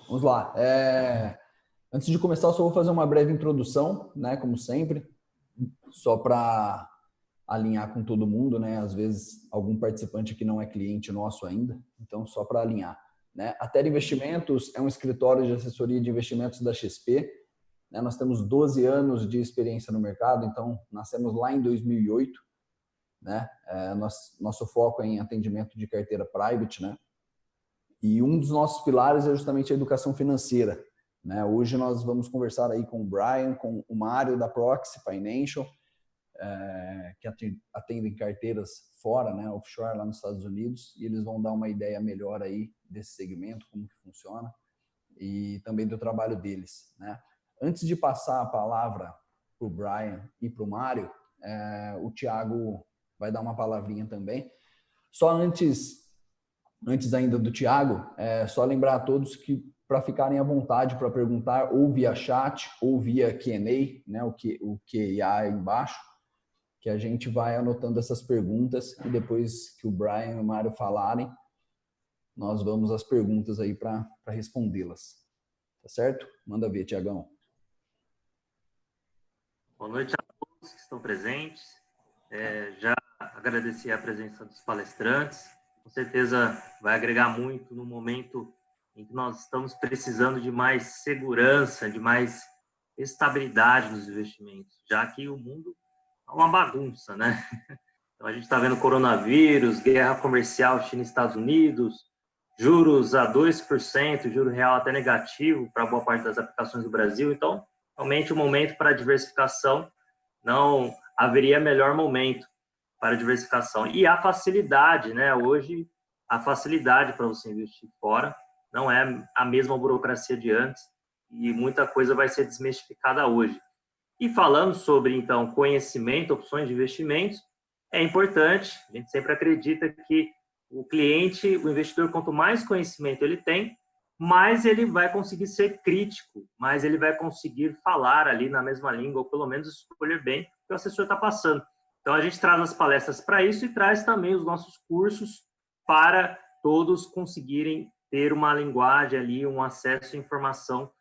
Vamos lá. Antes de começar, eu só vou fazer uma breve introdução, né? Como sempre, só para alinhar com todo mundo, né? Às vezes algum participante aqui não é cliente nosso ainda, então só para alinhar, né? A Tera Investimentos é um escritório de assessoria de investimentos da XP, né? Nós temos 12 anos de experiência no mercado, então nascemos lá em 2008, né? Nosso foco é em atendimento de carteira private, né? E um dos nossos pilares é justamente a educação financeira, né? Hoje nós vamos conversar aí com o Brian, com o Mário da Proxy Financial, que atendem carteiras fora, né, offshore lá nos Estados Unidos, e eles vão dar uma ideia melhor aí desse segmento, como que funciona, e também do trabalho deles, né? Antes de passar a palavra para o Brian e para o Mário, o Thiago vai dar uma palavrinha também. Só antes ainda do Thiago, só lembrar a todos que para ficarem à vontade para perguntar ou via chat ou via Q&A, né, o Q&A aí embaixo, que a gente vai anotando essas perguntas e depois que o Brian e o Mário falarem, nós vamos às perguntas aí para respondê-las. Tá certo? Manda ver, Tiagão. Boa noite a todos que estão presentes. Já agradecer a presença dos palestrantes. Com certeza vai agregar muito no momento em que nós estamos precisando de mais segurança, de mais estabilidade nos investimentos, já que o mundo é uma bagunça, né? Então, a gente está vendo coronavírus, guerra comercial China e Estados Unidos, juros a 2%, juro real até negativo para boa parte das aplicações do Brasil. Então, realmente, o momento para diversificação não haveria melhor momento para diversificação. E a facilidade, né? Hoje, a facilidade para você investir fora não é a mesma burocracia de antes e muita coisa vai ser desmistificada hoje. E falando sobre, então, conhecimento, opções de investimentos, é importante, a gente sempre acredita que o cliente, o investidor, quanto mais conhecimento ele tem, mais ele vai conseguir ser crítico, mais ele vai conseguir falar ali na mesma língua, ou pelo menos escolher bem o que o assessor está passando. Então, a gente traz as palestras para isso e traz também os nossos cursos para todos conseguirem ter uma linguagem ali, um acesso à informação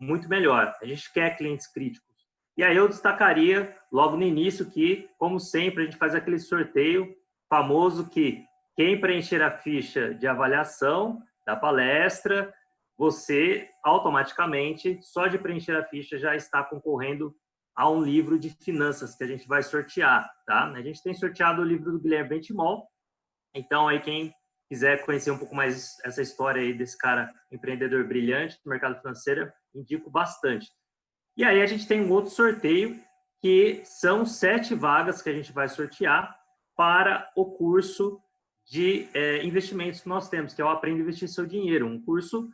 muito melhor. A gente quer clientes críticos. E aí eu destacaria logo no início que, como sempre, a gente faz aquele sorteio famoso que quem preencher a ficha de avaliação da palestra, você automaticamente, só de preencher a ficha, já está concorrendo a um livro de finanças que a gente vai sortear, tá? A gente tem sorteado o livro do Guilherme Benchimol, então aí quem quiser conhecer um pouco mais essa história aí desse cara empreendedor brilhante do mercado financeiro, indico bastante. E aí a gente tem um outro sorteio, que são 7 vagas que a gente vai sortear para o curso de investimentos que nós temos, que é o Aprenda a Investir Seu Dinheiro, um curso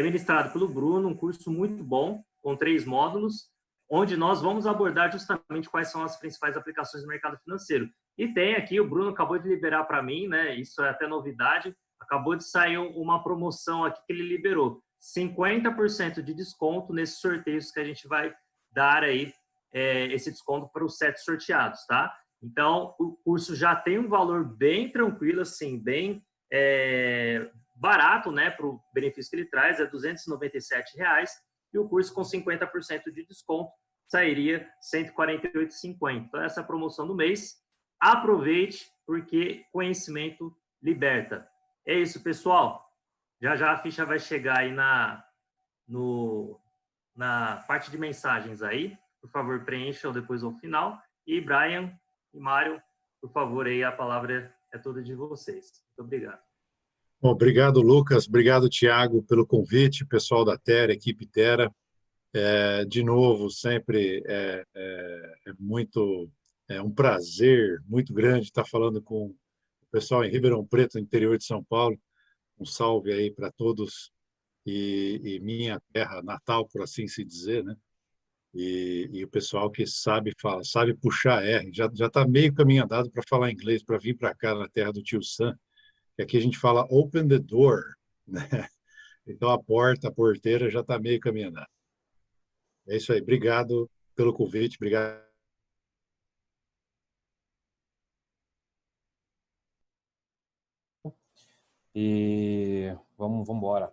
ministrado pelo Bruno, um curso muito bom, com 3 módulos, onde nós vamos abordar justamente quais são as principais aplicações do mercado financeiro. E tem aqui, o Bruno acabou de liberar para mim, né? Isso é até novidade, acabou de sair uma promoção aqui que ele liberou. 50% de desconto nesses sorteios que a gente vai dar aí, esse desconto para os 7 sorteados, tá? Então, o curso já tem um valor bem tranquilo, assim, bem barato, né, para o benefício que ele traz, é R$ 297, e o curso com 50% de desconto sairia R$ 148,50. Então, essa é a promoção do mês. Aproveite, porque conhecimento liberta. É isso, pessoal. Já a ficha vai chegar aí na parte de mensagens aí. Por favor, preencham depois ao final. E Brian e Mário, por favor, aí a palavra é toda de vocês. Muito obrigado. Bom, obrigado, Lucas. Obrigado, Tiago, pelo convite, pessoal da Tera, equipe Tera. De novo, sempre um prazer muito grande estar falando com o pessoal em Ribeirão Preto, interior de São Paulo. Um salve aí para todos e minha terra natal, por assim se dizer, né? E o pessoal que sabe puxar R, já está meio caminho andado para falar inglês, para vir para cá na terra do tio Sam, que aqui a gente fala open the door, né? Então a porteira já está meio caminho andado. É isso aí, obrigado pelo convite, obrigado. E vamos embora.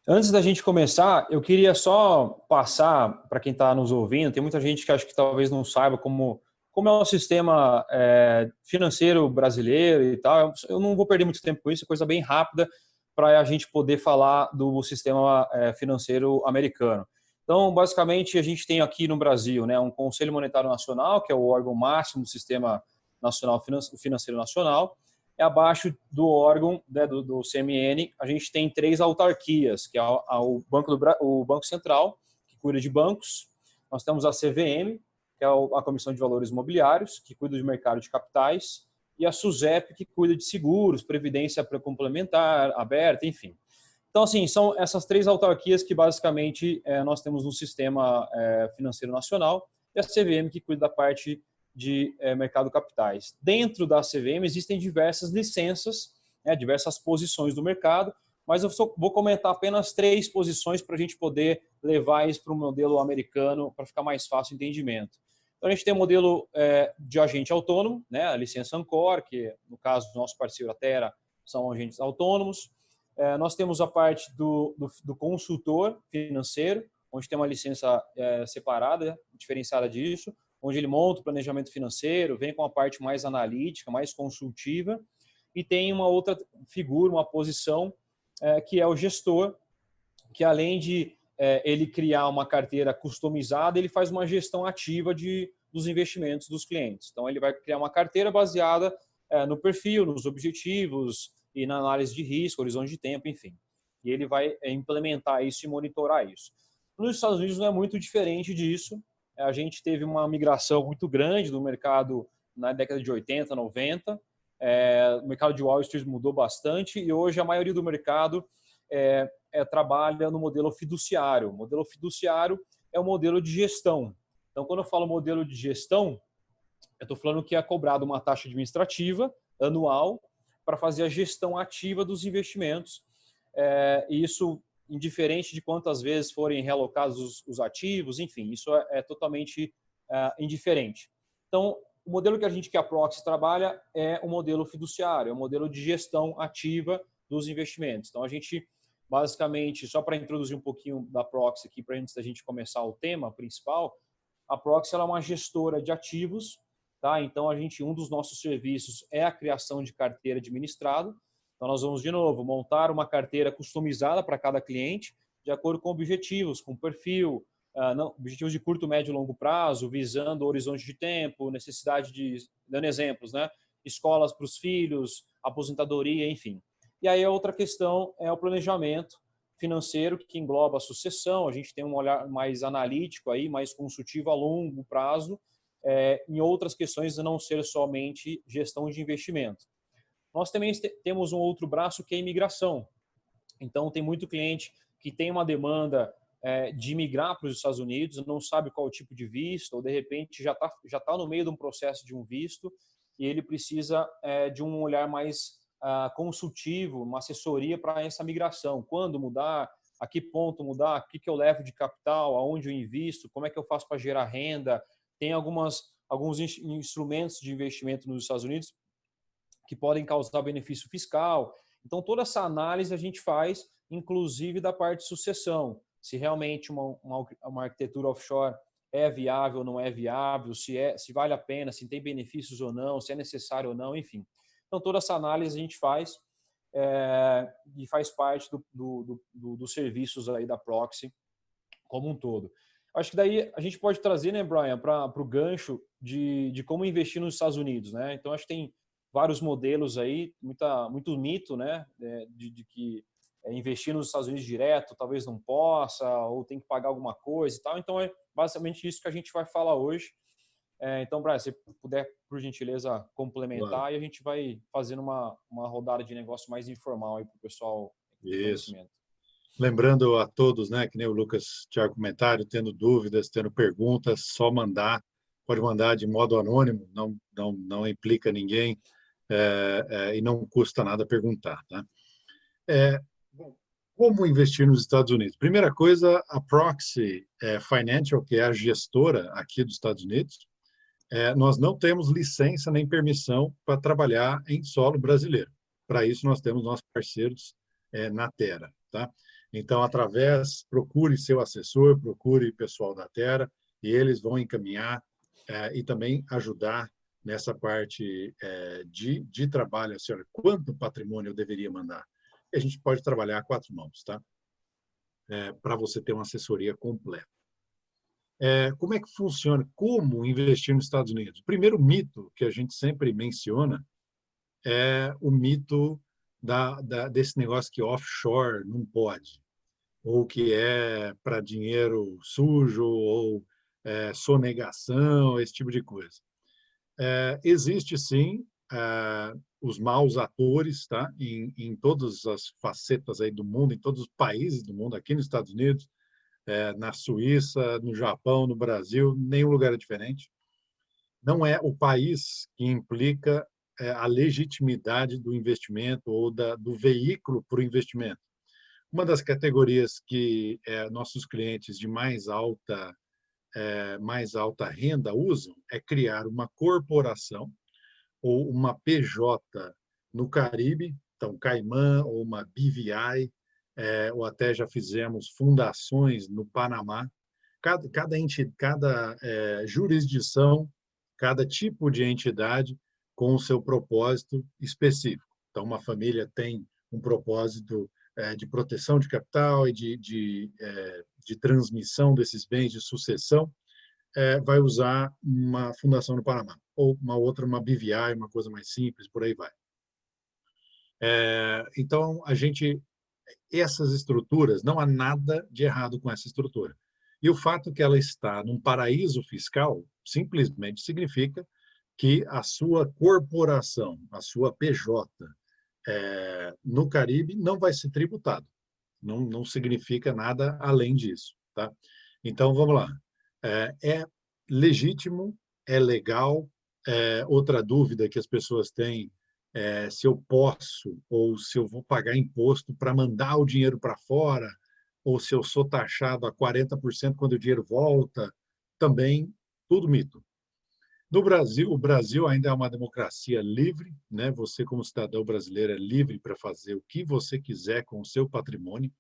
Antes da gente começar, eu queria só passar para quem está nos ouvindo, tem muita gente que acho que talvez não saiba como é o sistema financeiro brasileiro e tal. Eu não vou perder muito tempo com isso, é coisa bem rápida para a gente poder falar do sistema financeiro americano. Então, basicamente, a gente tem aqui no Brasil, né, um Conselho Monetário Nacional, que é o órgão máximo do Sistema Nacional Financeiro Nacional. Abaixo do órgão, né, do CMN, a gente tem 3 autarquias, que é o Banco Central, que cuida de bancos. Nós temos a CVM, que é a Comissão de Valores Imobiliários, que cuida de mercado de capitais, e a SUSEP, que cuida de seguros, previdência complementar, aberta, enfim. Então, assim, são essas 3 autarquias que, basicamente, nós temos no Sistema Financeiro Nacional, e a CVM, que cuida da parte de mercado capitais. Dentro da CVM existem diversas licenças, diversas posições do mercado, mas eu só vou comentar apenas 3 posições para a gente poder levar isso para o modelo americano, para ficar mais fácil o entendimento. Então, a gente tem o modelo de agente autônomo, né, a licença Ancor, que no caso do nosso parceiro a Terra são agentes autônomos. Nós temos a parte do consultor financeiro, onde tem uma licença separada, diferenciada disso, onde ele monta o planejamento financeiro, vem com a parte mais analítica, mais consultiva, e tem uma outra figura, uma posição, que é o gestor, que além de ele criar uma carteira customizada, ele faz uma gestão ativa dos investimentos dos clientes. Então, ele vai criar uma carteira baseada no perfil, nos objetivos e na análise de risco, horizonte de tempo, enfim. E ele vai implementar isso e monitorar isso. Nos Estados Unidos não é muito diferente disso. A gente teve uma migração muito grande do mercado na década de 80, 90. O mercado de Wall Street mudou bastante e hoje a maioria do mercado trabalha no modelo fiduciário. O modelo fiduciário é o modelo de gestão. Então, quando eu falo modelo de gestão, eu estou falando que é cobrado uma taxa administrativa anual para fazer a gestão ativa dos investimentos. E isso, indiferente de quantas vezes forem realocados os ativos, enfim, isso é totalmente indiferente. Então, o modelo que a Proxy trabalha é o modelo fiduciário, é o modelo de gestão ativa dos investimentos. Então, a gente, basicamente, só para introduzir um pouquinho da Proxy aqui, para antes da gente começar o tema principal, a Proxy ela é uma gestora de ativos, tá? Então, um dos nossos serviços é a criação de carteira administrada. Então, nós vamos, de novo, montar uma carteira customizada para cada cliente, de acordo com objetivos, com perfil, objetivos de curto, médio e longo prazo, visando horizonte de tempo, necessidade dando exemplos, né? Escolas para os filhos, aposentadoria, enfim. E aí a outra questão é o planejamento financeiro, que engloba a sucessão. A gente tem um olhar mais analítico, aí, mais consultivo a longo prazo, em outras questões, a não ser somente gestão de investimento. Nós também temos um outro braço que é a imigração. Então, tem muito cliente que tem uma demanda de migrar para os Estados Unidos, não sabe qual o tipo de visto, ou de repente já tá no meio de um processo de um visto e ele precisa de um olhar mais consultivo, uma assessoria para essa migração. Quando mudar, a que ponto mudar, o que eu levo de capital, aonde eu invisto, como é que eu faço para gerar renda. Tem alguns instrumentos de investimento nos Estados Unidos que podem causar benefício fiscal. Então, toda essa análise a gente faz, inclusive da parte de sucessão. Se realmente uma arquitetura offshore é viável ou não é viável, se vale a pena, se tem benefícios ou não, se é necessário ou não, enfim. Então, toda essa análise a gente faz e faz parte dos serviços aí da Proxy como um todo. Acho que daí a gente pode trazer, né, Brian, para o gancho de como investir nos Estados Unidos, né? Então, acho que tem vários modelos aí, muito mito, né, de que investir nos Estados Unidos direto talvez não possa, ou tem que pagar alguma coisa e tal. Então, é basicamente isso que a gente vai falar hoje. Então, Brian, se puder, por gentileza, complementar, claro. E a gente vai fazendo uma rodada de negócio mais informal aí para o pessoal ter conhecimento. Lembrando a todos, né, que nem o Lucas tinha comentário, tendo dúvidas, tendo perguntas, só mandar. Pode mandar de modo anônimo, não implica ninguém. E não custa nada perguntar. Tá? Bom, como investir nos Estados Unidos? Primeira coisa, a Proxy Financial, que é a gestora aqui dos Estados Unidos, nós não temos licença nem permissão para trabalhar em solo brasileiro. Para isso, nós temos nossos parceiros na Terra. Tá? Então, procure seu assessor, procure pessoal da Terra, e eles vão encaminhar e também ajudar nessa parte de trabalho. Assim, olha, quanto patrimônio eu deveria mandar? E a gente pode trabalhar a 4 mãos, tá? Para você ter uma assessoria completa. Como é que funciona? Como investir nos Estados Unidos? O primeiro mito que a gente sempre menciona é o mito desse negócio que offshore não pode, ou que é para dinheiro sujo, ou sonegação, esse tipo de coisa. Existe, sim, os maus atores, tá? Em todas as facetas aí do mundo, em todos os países do mundo, aqui nos Estados Unidos, na Suíça, no Japão, no Brasil, nenhum lugar é diferente. Não é o país que implica a legitimidade do investimento ou do veículo para o investimento. Uma das categorias que nossos clientes de mais alta renda usam é criar uma corporação ou uma PJ no Caribe, então Caimã ou uma BVI, ou até já fizemos fundações no Panamá. Cada jurisdição, cada tipo de entidade com o seu propósito específico. Então, uma família tem um propósito de proteção de capital e de transmissão desses bens, de sucessão, vai usar uma fundação no Panamá, ou uma outra, uma BVI, uma coisa mais simples, por aí vai. Então, essas estruturas, não há nada de errado com essa estrutura. E o fato que ela está num paraíso fiscal simplesmente significa que a sua corporação, a sua PJ, no Caribe, não vai ser tributado. Não significa nada além disso. Tá? Então, vamos lá. É legítimo, é legal. Outra dúvida que as pessoas têm é se eu posso ou se eu vou pagar imposto para mandar o dinheiro para fora, ou se eu sou taxado a 40% quando o dinheiro volta. Também, tudo mito. No Brasil, o Brasil ainda é uma democracia livre, né? Você, como cidadão brasileiro, é livre para fazer o que você quiser com o seu patrimônio,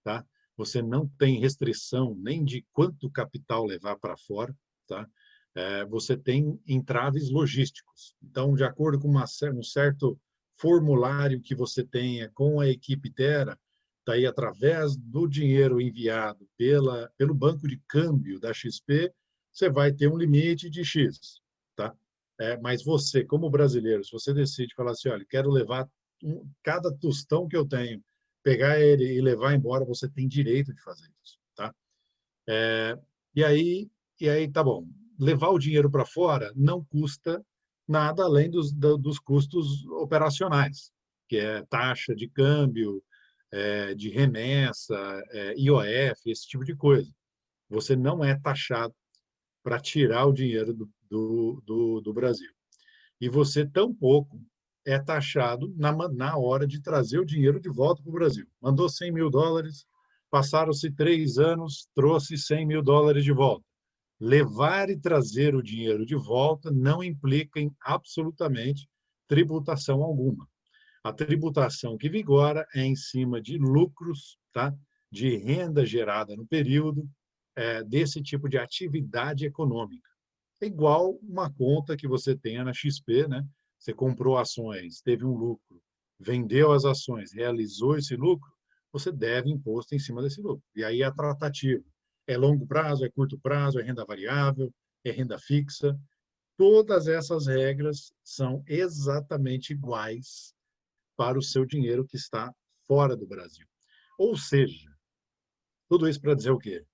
tá? Você não tem restrição nem de quanto capital levar para fora, tá? Você tem entraves logísticos. Então, de acordo com um certo formulário que você tenha com a equipe Terra, daí através do dinheiro enviado pelo banco de câmbio da XP, você vai ter um limite de X, tá? Mas você, como brasileiro, se você decide falar assim, olha, quero levar cada tostão que eu tenho, pegar ele e levar embora, você tem direito de fazer isso, tá? E aí, tá bom. Levar o dinheiro para fora não custa nada além dos custos operacionais, que é taxa de câmbio, de remessa, IOF, esse tipo de coisa. Você não é taxado para tirar o dinheiro do Brasil. E você tampouco é taxado na hora de trazer o dinheiro de volta para o Brasil. Mandou $100 mil, passaram-se 3 anos, trouxe $100 mil de volta. Levar e trazer o dinheiro de volta não implica em absolutamente tributação alguma. A tributação que vigora é em cima de lucros, tá? De renda gerada no período, desse tipo de atividade econômica. É igual uma conta que você tenha na XP, né? Você comprou ações, teve um lucro, vendeu as ações, realizou esse lucro, você deve imposto em cima desse lucro. E aí é tratativo. É longo prazo, é curto prazo, é renda variável, é renda fixa. Todas essas regras são exatamente iguais para o seu dinheiro que está fora do Brasil. Ou seja, tudo isso para dizer o quê?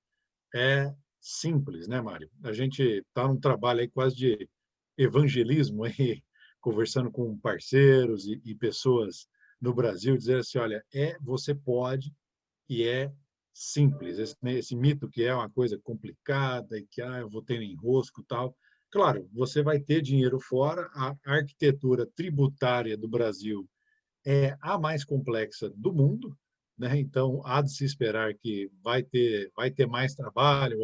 É simples, né, Mário? A gente está num trabalho aí quase de evangelismo, aí, conversando com parceiros e pessoas no Brasil, dizer assim, olha, você pode e é simples. Esse mito que é uma coisa complicada e que eu vou ter um enrosco e tal. Claro, você vai ter dinheiro fora, a arquitetura tributária do Brasil é a mais complexa do mundo, né? Então, há de se esperar que vai ter mais trabalho,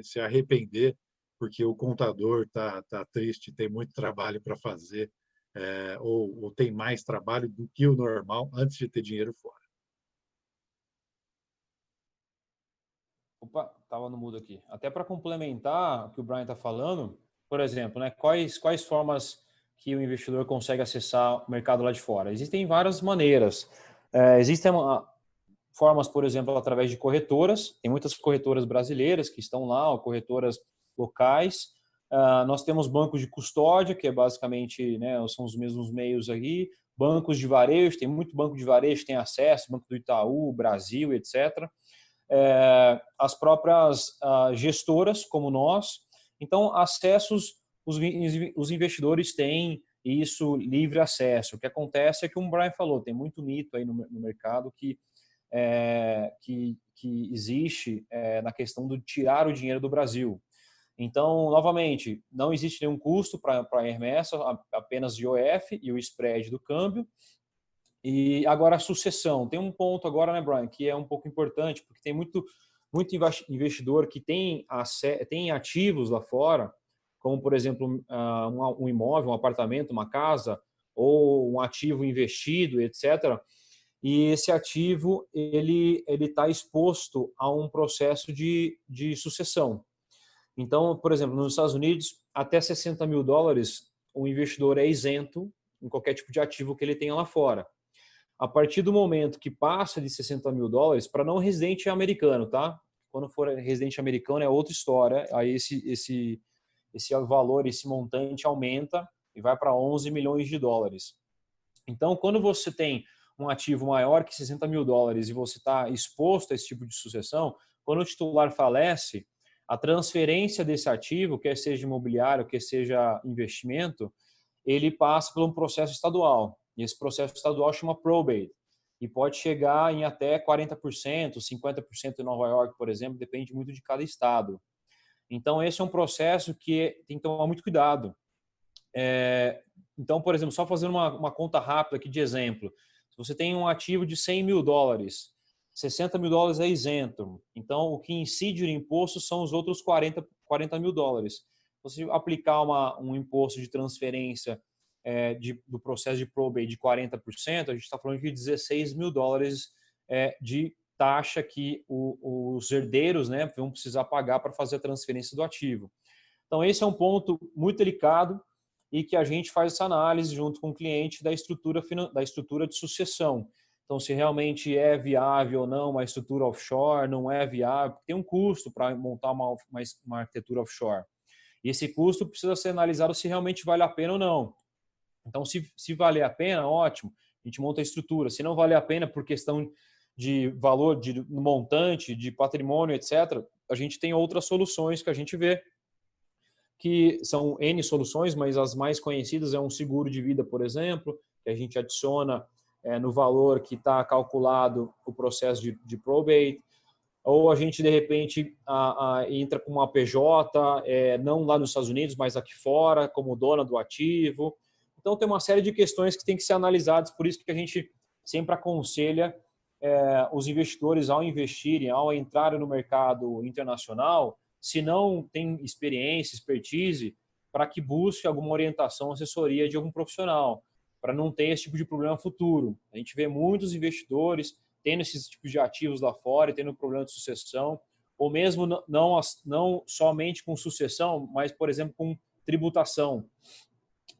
se arrepender, porque o contador tá triste, tem muito trabalho para fazer ou tem mais trabalho do que o normal antes de ter dinheiro fora. Opa, estava no mudo aqui. Até para complementar o que o Brian está falando, por exemplo, né, quais formas que o investidor consegue acessar o mercado lá de fora? Existem várias maneiras. Existem formas, por exemplo, através de corretoras. Tem muitas corretoras brasileiras que estão lá, ou corretoras locais. Nós temos bancos de custódia, que é basicamente, né, são os mesmos meios aqui. Bancos de varejo, tem muito banco de varejo que tem acesso, Banco do Itaú, Brasil, etc. As próprias gestoras, como nós. Então, acessos, os investidores têm isso, livre acesso. O que acontece é que, como o Brian falou, tem muito mito aí no mercado que existe na questão de tirar o dinheiro do Brasil. Então, novamente, não existe nenhum custo para a remessa, apenas IOF e o spread do câmbio. E agora a sucessão. Tem um ponto agora, né, Brian, que é um pouco importante, porque tem muito investidor que tem ativos lá fora, como, por exemplo, um imóvel, um apartamento, uma casa, ou um ativo investido, etc., e esse ativo ele está exposto a um processo de sucessão. Então, por exemplo, nos Estados Unidos, até $60 mil, o investidor é isento em qualquer tipo de ativo que ele tenha lá fora. A partir do momento que passa de $60 mil, para não residente americano, tá? Quando for residente americano é outra história, aí esse valor, esse montante aumenta e vai para $11 milhões. Então, quando você tem um ativo maior que $60 mil e você está exposto a esse tipo de sucessão, quando o titular falece, a transferência desse ativo, quer seja imobiliário, quer seja investimento, ele passa por um processo estadual. E esse processo estadual chama probate. E pode chegar em até 40%, 50% em Nova York, por exemplo, depende muito de cada estado. Então, esse é um processo que tem que tomar muito cuidado. Então, por exemplo, só fazendo uma conta rápida aqui de exemplo. Se você tem um ativo de $100 mil, $60 mil é isento. Então, o que incide no imposto são os outros $40 mil. Se você aplicar um imposto de transferência do processo de probate de 40%, a gente está falando de $16 mil de taxa que os herdeiros, né, vão precisar pagar para fazer a transferência do ativo. Então, esse é um ponto muito delicado e que a gente faz essa análise junto com o cliente da estrutura de sucessão. Então, se realmente é viável ou não uma estrutura offshore, não é viável, tem um custo para montar uma arquitetura offshore. E esse custo precisa ser analisado se realmente vale a pena ou não. Então, se valer a pena, ótimo, a gente monta a estrutura. Se não valer a pena por questão de valor, de montante, de patrimônio, etc., a gente tem outras soluções que a gente vê, que são N soluções, mas as mais conhecidas é um seguro de vida, por exemplo, que a gente adiciona no valor que está calculado o processo de probate, ou a gente, de repente, entra com uma PJ, não lá nos Estados Unidos, mas aqui fora, como dona do ativo. Então, tem uma série de questões que tem que ser analisadas, por isso que a gente sempre aconselha os investidores, ao investirem, ao entrarem no mercado internacional, se não tem experiência, expertise, para que busque alguma orientação, assessoria de algum profissional, para não ter esse tipo de problema futuro. A gente vê muitos investidores tendo esses tipos de ativos lá fora e tendo problema de sucessão, ou mesmo não somente com sucessão, mas, por exemplo, com tributação.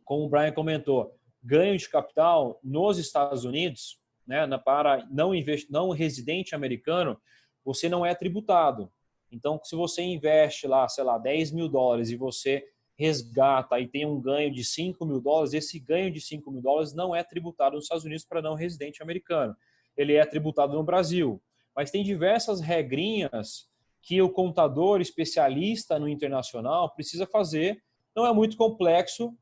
Como o Brian comentou, ganho de capital nos Estados Unidos, né, para não residente americano, você não é tributado. Então, se você investe lá, sei lá, $10 mil e você resgata e tem um ganho de $5 mil, esse ganho de $5 mil não é tributado nos Estados Unidos para não residente americano. Ele é tributado no Brasil. Mas tem diversas regrinhas que o contador especialista no internacional precisa fazer. Não é muito complexo,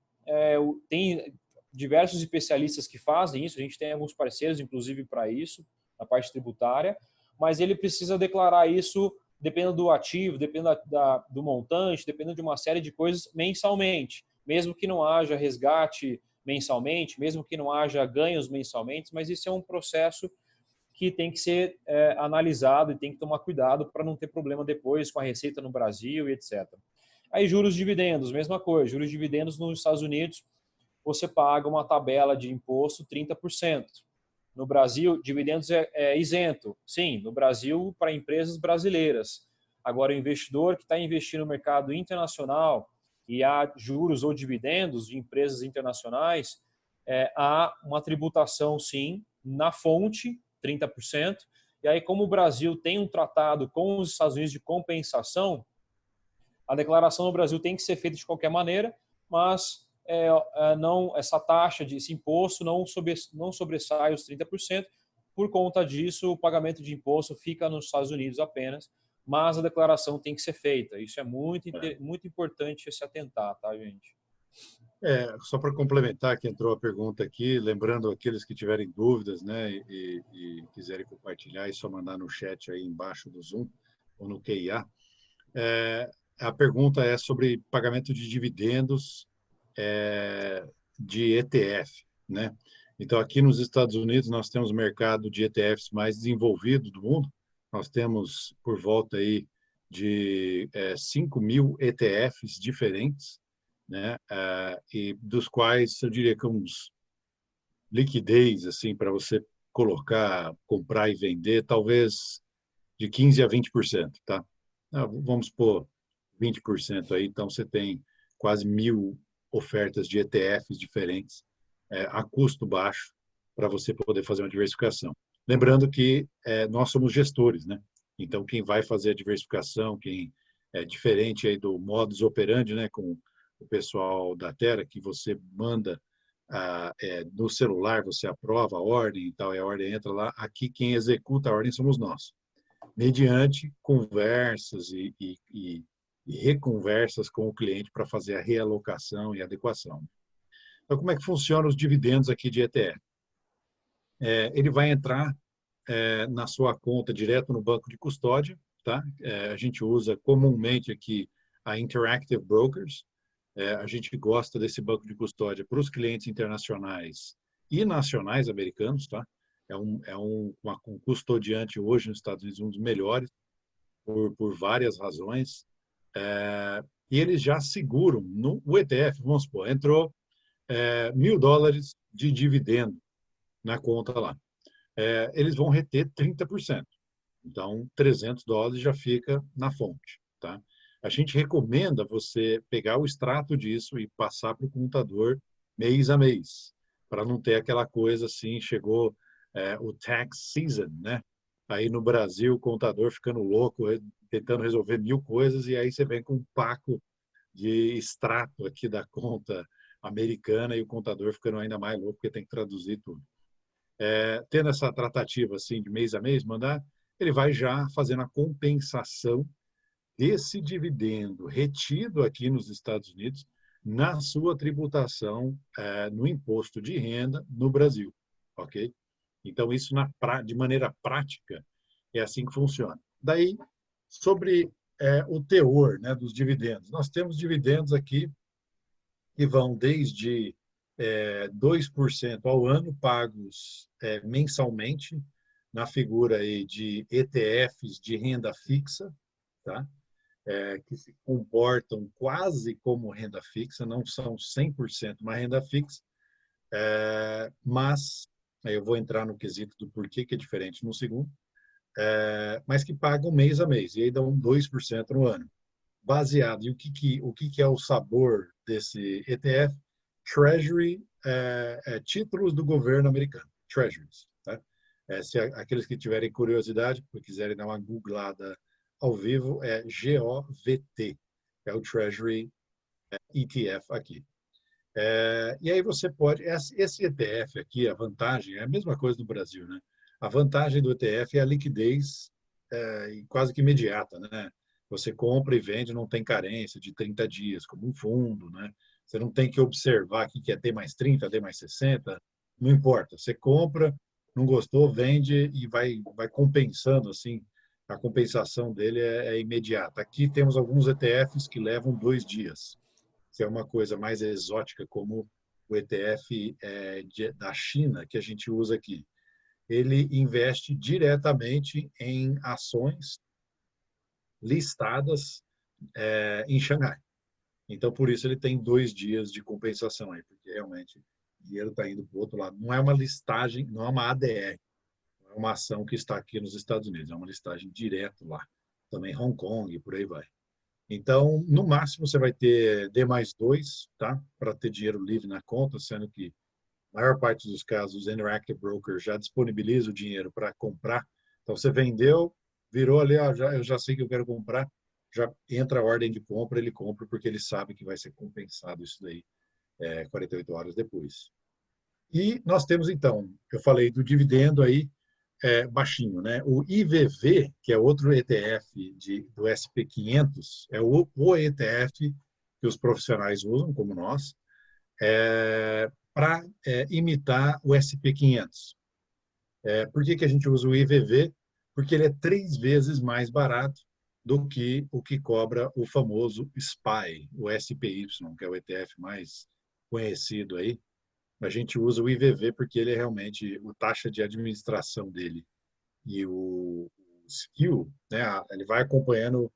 tem diversos especialistas que fazem isso, a gente tem alguns parceiros, inclusive, para isso, na parte tributária, mas ele precisa declarar isso dependendo do ativo, dependendo do montante, dependendo de uma série de coisas mensalmente, mesmo que não haja resgate mensalmente, mesmo que não haja ganhos mensalmente, mas isso é um processo que tem que ser analisado e tem que tomar cuidado para não ter problema depois com a receita no Brasil e etc. Aí juros e dividendos, mesma coisa, juros e dividendos nos Estados Unidos, você paga uma tabela de imposto 30%. No Brasil, dividendos é isento. Sim, no Brasil, para empresas brasileiras. Agora, o investidor que está investindo no mercado internacional e há juros ou dividendos de empresas internacionais, há uma tributação, sim, na fonte, 30%. E aí, como o Brasil tem um tratado com os Estados Unidos de compensação, a declaração no Brasil tem que ser feita de qualquer maneira, mas não, essa taxa, esse imposto não sobressai os 30%. Por conta disso, o pagamento de imposto fica nos Estados Unidos apenas, mas a declaração tem que ser feita. Isso é muito importante se atentar, tá, gente? Só para complementar, que entrou a pergunta aqui, lembrando aqueles que tiverem dúvidas, né, e quiserem compartilhar, é só mandar no chat aí embaixo do Zoom ou no QIA. A pergunta é sobre pagamento de dividendos de ETF, né? Então, aqui nos Estados Unidos, nós temos o mercado de ETFs mais desenvolvido do mundo. Nós temos por volta aí de 5 mil ETFs diferentes, né? E dos quais eu diria que uns liquidez assim para você colocar, comprar e vender, talvez de 15 a 20%, tá? Vamos pôr 20% aí, então você tem quase 1.000 ofertas de ETFs diferentes a custo baixo para você poder fazer uma diversificação. Lembrando que nós somos gestores, né? Então quem vai fazer a diversificação, quem é diferente aí do modus operandi, né, com o pessoal da Terra, que você manda no celular, você aprova a ordem e tal, e a ordem entra lá. Aqui quem executa a ordem somos nós, mediante conversas e reconversas com o cliente para fazer a realocação e adequação. Então, como é que funcionam os dividendos aqui de ETF? Ele vai entrar na sua conta direto no banco de custódia, tá? A gente usa comumente aqui a Interactive Brokers. A gente gosta desse banco de custódia para os clientes internacionais e nacionais americanos, tá? Um custodiante hoje nos Estados Unidos, um dos melhores, por várias razões. E eles já seguram no ETF, vamos supor, entrou $1.000 de dividendo na conta lá. Eles vão reter 30%. Então, $300 já fica na fonte, tá? A gente recomenda você pegar o extrato disso e passar para o contador mês a mês, para não ter aquela coisa assim, chegou o tax season, né? Aí no Brasil, o contador ficando louco, tentando resolver 1.000 coisas, e aí você vem com um paco de extrato aqui da conta americana e o contador ficando ainda mais louco, porque tem que traduzir tudo. Tendo essa tratativa assim de mês a mês, mandar, ele vai já fazendo a compensação desse dividendo retido aqui nos Estados Unidos na sua tributação no imposto de renda no Brasil, ok? Então, isso de maneira prática é assim que funciona. Daí, sobre o teor, né, dos dividendos. Nós temos dividendos aqui que vão desde 2% ao ano, pagos mensalmente, na figura aí de ETFs de renda fixa, tá? Que se comportam quase como renda fixa, não são 100% uma renda fixa, mas aí eu vou entrar no quesito do porquê que é diferente no segundo, mas que pagam mês a mês, e aí dão 2% no ano. Baseado em o que é o sabor desse ETF? Treasury, títulos do governo americano, Treasuries. Tá? Se aqueles que tiverem curiosidade, quiserem dar uma googlada ao vivo, é GOVT, é o Treasury ETF aqui. E aí você pode, esse ETF aqui, a vantagem, é a mesma coisa do Brasil, né? A vantagem do ETF é a liquidez quase que imediata, né? Você compra e vende, não tem carência de 30 dias, como um fundo, né? Você não tem que observar que é D mais 30, D mais 60, não importa. Você compra, não gostou, vende e vai compensando, assim, a compensação dele é imediata. Aqui temos alguns ETFs que levam 2 dias, que é uma coisa mais exótica, como o ETF da China, que a gente usa aqui. Ele investe diretamente em ações listadas em Xangai. Então, por isso, ele tem 2 dias de compensação aí, porque realmente o dinheiro está indo para o outro lado. Não é uma listagem, não é uma ADR, não é uma ação que está aqui nos Estados Unidos, é uma listagem direto lá. Também Hong Kong e por aí vai. Então, no máximo, você vai ter D+2, tá? Para ter dinheiro livre na conta, sendo que a maior parte dos casos, o Interactive Broker já disponibiliza o dinheiro para comprar. Então, você vendeu, virou ali, ó, eu já sei que eu quero comprar, já entra a ordem de compra, ele compra porque ele sabe que vai ser compensado isso daí 48 horas depois. E nós temos, então, eu falei do dividendo aí baixinho, né? O IVV, que é outro ETF do SP500, é o ETF que os profissionais usam, como nós, para imitar o SP500. Por que a gente usa o IVV? Porque ele é 3 vezes mais barato do que o que cobra o famoso SPY, o SPY, que é o ETF mais conhecido aí. A gente usa o IVV porque ele é realmente, a taxa de administração dele e o skill, né, ele vai acompanhando,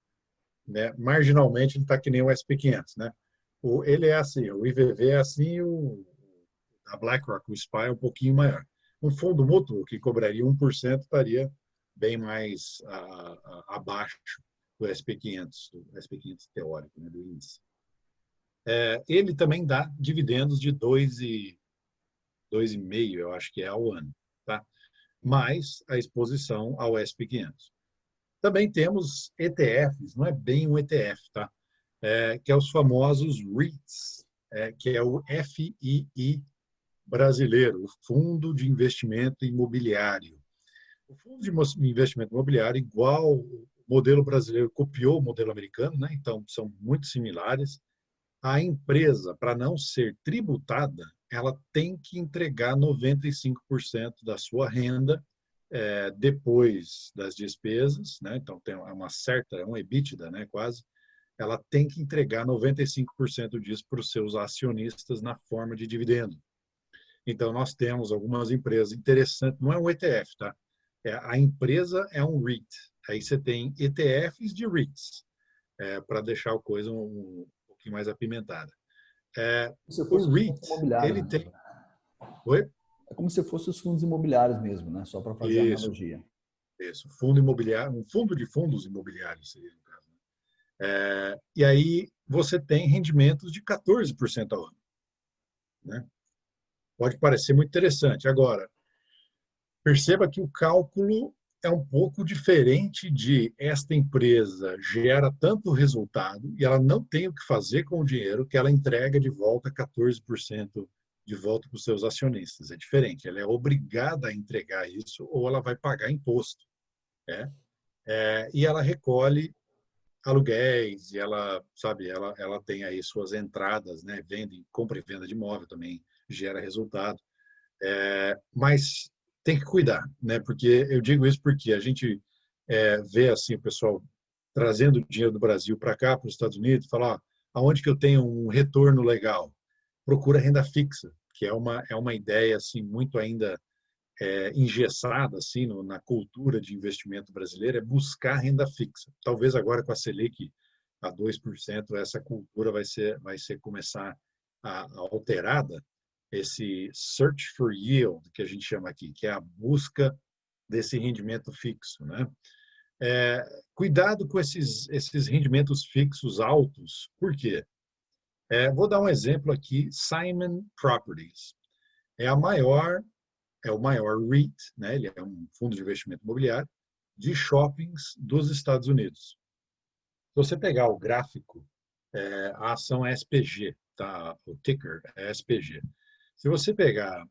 né, marginalmente, ele está que nem o SP500, né? Ele é assim, o IVV é assim, a BlackRock, o SPY é um pouquinho maior. Um fundo mútuo que cobraria 1% estaria bem mais abaixo do SP500, teórico, né, do índice. Ele também dá dividendos de 2,5, eu acho que é ao ano, tá? Mais a exposição ao SP500. Também temos ETFs, não é bem um ETF, tá? Que é os famosos REITs, que é o FII brasileiro, o Fundo de Investimento Imobiliário. O Fundo de Investimento Imobiliário, igual o modelo brasileiro, copiou o modelo americano, né? Então são muito similares. A empresa, para não ser tributada, ela tem que entregar 95% da sua renda depois das despesas, né? Então tem uma certa, um EBITDA, né? Quase. Ela tem que entregar 95% disso para os seus acionistas na forma de dividendo. Então nós temos algumas empresas interessantes, não é um ETF, tá? A empresa é um REIT. Aí você tem ETFs de REITs, para deixar a coisa um pouquinho mais apimentada. Se O fosse os REIT, fundos imobiliários ele mesmo, tem... né? Oi? É como se fosse os fundos imobiliários mesmo, né? Só para fazer a Isso, analogia. isso. Fundo imobiliário, um fundo de fundos imobiliários, seria no caso. E aí você tem rendimentos de 14% ao ano, né? Pode parecer muito interessante. Agora, perceba que o cálculo é um pouco diferente de esta empresa gera tanto resultado e ela não tem o que fazer com o dinheiro que ela entrega de volta 14% de volta para os seus acionistas. É diferente, ela é obrigada a entregar isso ou ela vai pagar imposto. E ela recolhe aluguéis e ela, sabe, ela tem aí suas entradas, né? Compra e venda de imóvel também gera resultado. Mas tem que cuidar, né? Porque eu digo isso porque a gente vê assim o pessoal trazendo dinheiro do Brasil para cá, para os Estados Unidos, falar aonde que eu tenho um retorno legal? Procura renda fixa, que é uma ideia assim muito ainda engessada assim na cultura de investimento brasileira, é buscar renda fixa. Talvez agora com a Selic a 2%, essa cultura vai ser começar a alterada, esse search for yield, que a gente chama aqui, que é a busca desse rendimento fixo, né? Cuidado com esses rendimentos fixos altos, por quê? Vou dar um exemplo aqui, Simon Properties. É o maior REIT, né? Ele é um fundo de investimento imobiliário de shoppings dos Estados Unidos. Se você pegar o gráfico, a ação é SPG, tá? O ticker é SPG. Se você pegar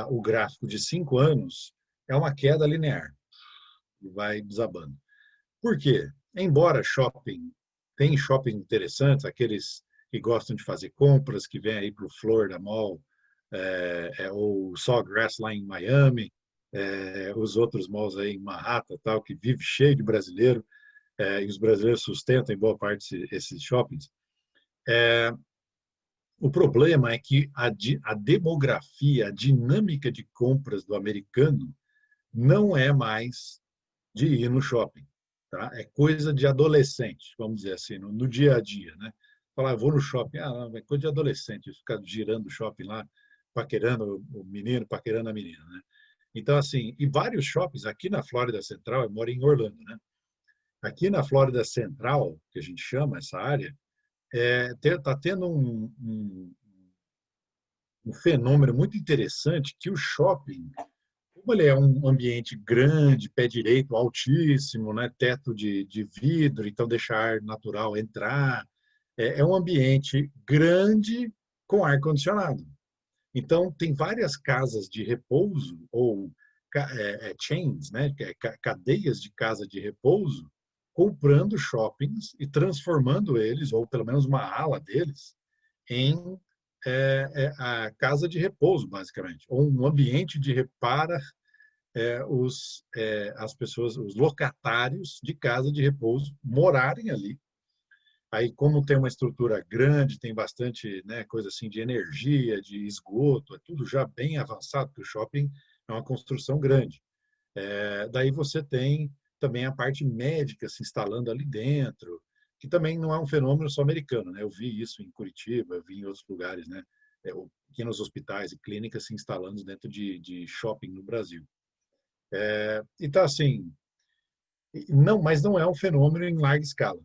o gráfico de 5 anos, é uma queda linear e vai desabando. Por quê? Embora tem shopping interessantes, aqueles que gostam de fazer compras, que vêm aí para o Florida Mall, ou Sawgrass lá em Miami, os outros malls aí em Manhattan, tal, que vive cheio de brasileiro, e os brasileiros sustentam em boa parte esses shoppings. O problema é que a demografia, a dinâmica de compras do americano não é mais de ir no shopping. Tá? É coisa de adolescente, vamos dizer assim, no dia a dia. Né? falar, eu vou no shopping. Ah, não, é coisa de adolescente, ficar girando o shopping lá, paquerando o menino, paquerando a menina, né? Então, assim, e vários shoppings aqui na Flórida Central, eu moro em Orlando, né? Aqui na Flórida Central, que a gente chama essa área, está tendo um fenômeno muito interessante que o shopping, como ele é um ambiente grande, pé direito altíssimo, né, teto de vidro, então deixa ar natural entrar, é um ambiente grande com ar condicionado. Então tem várias casas de repouso ou chains, né, cadeias de casa de repouso, comprando shoppings e transformando eles, ou pelo menos uma ala deles, em a casa de repouso, basicamente, ou um ambiente de repara as pessoas, os locatários de casa de repouso morarem ali. Aí, como tem uma estrutura grande, tem bastante, né, coisa assim de energia, de esgoto, é tudo já bem avançado, porque o shopping é uma construção grande. Daí você tem também a parte médica se instalando ali dentro, que também não é um fenômeno só americano, né? Eu vi isso em Curitiba, eu vi em outros lugares, né? Pequenos hospitais e clínicas se instalando dentro de shopping no Brasil. Então, assim, não, mas não é um fenômeno em larga escala.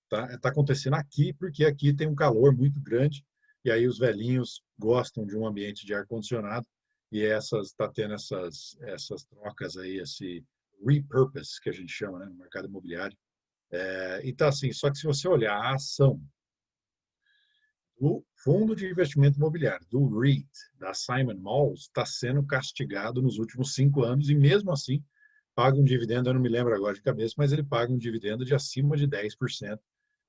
Tá acontecendo aqui porque aqui tem um calor muito grande e aí os velhinhos gostam de um ambiente de ar condicionado e está tendo essas trocas aí, esse repurpose que a gente chama, né, no mercado imobiliário. Então assim, só que se você olhar a ação do Fundo de Investimento Imobiliário, do REIT, da Simon Malls, está sendo castigado nos últimos 5 anos e mesmo assim paga um dividendo, eu não me lembro agora de cabeça, mas ele paga um dividendo de acima de 10%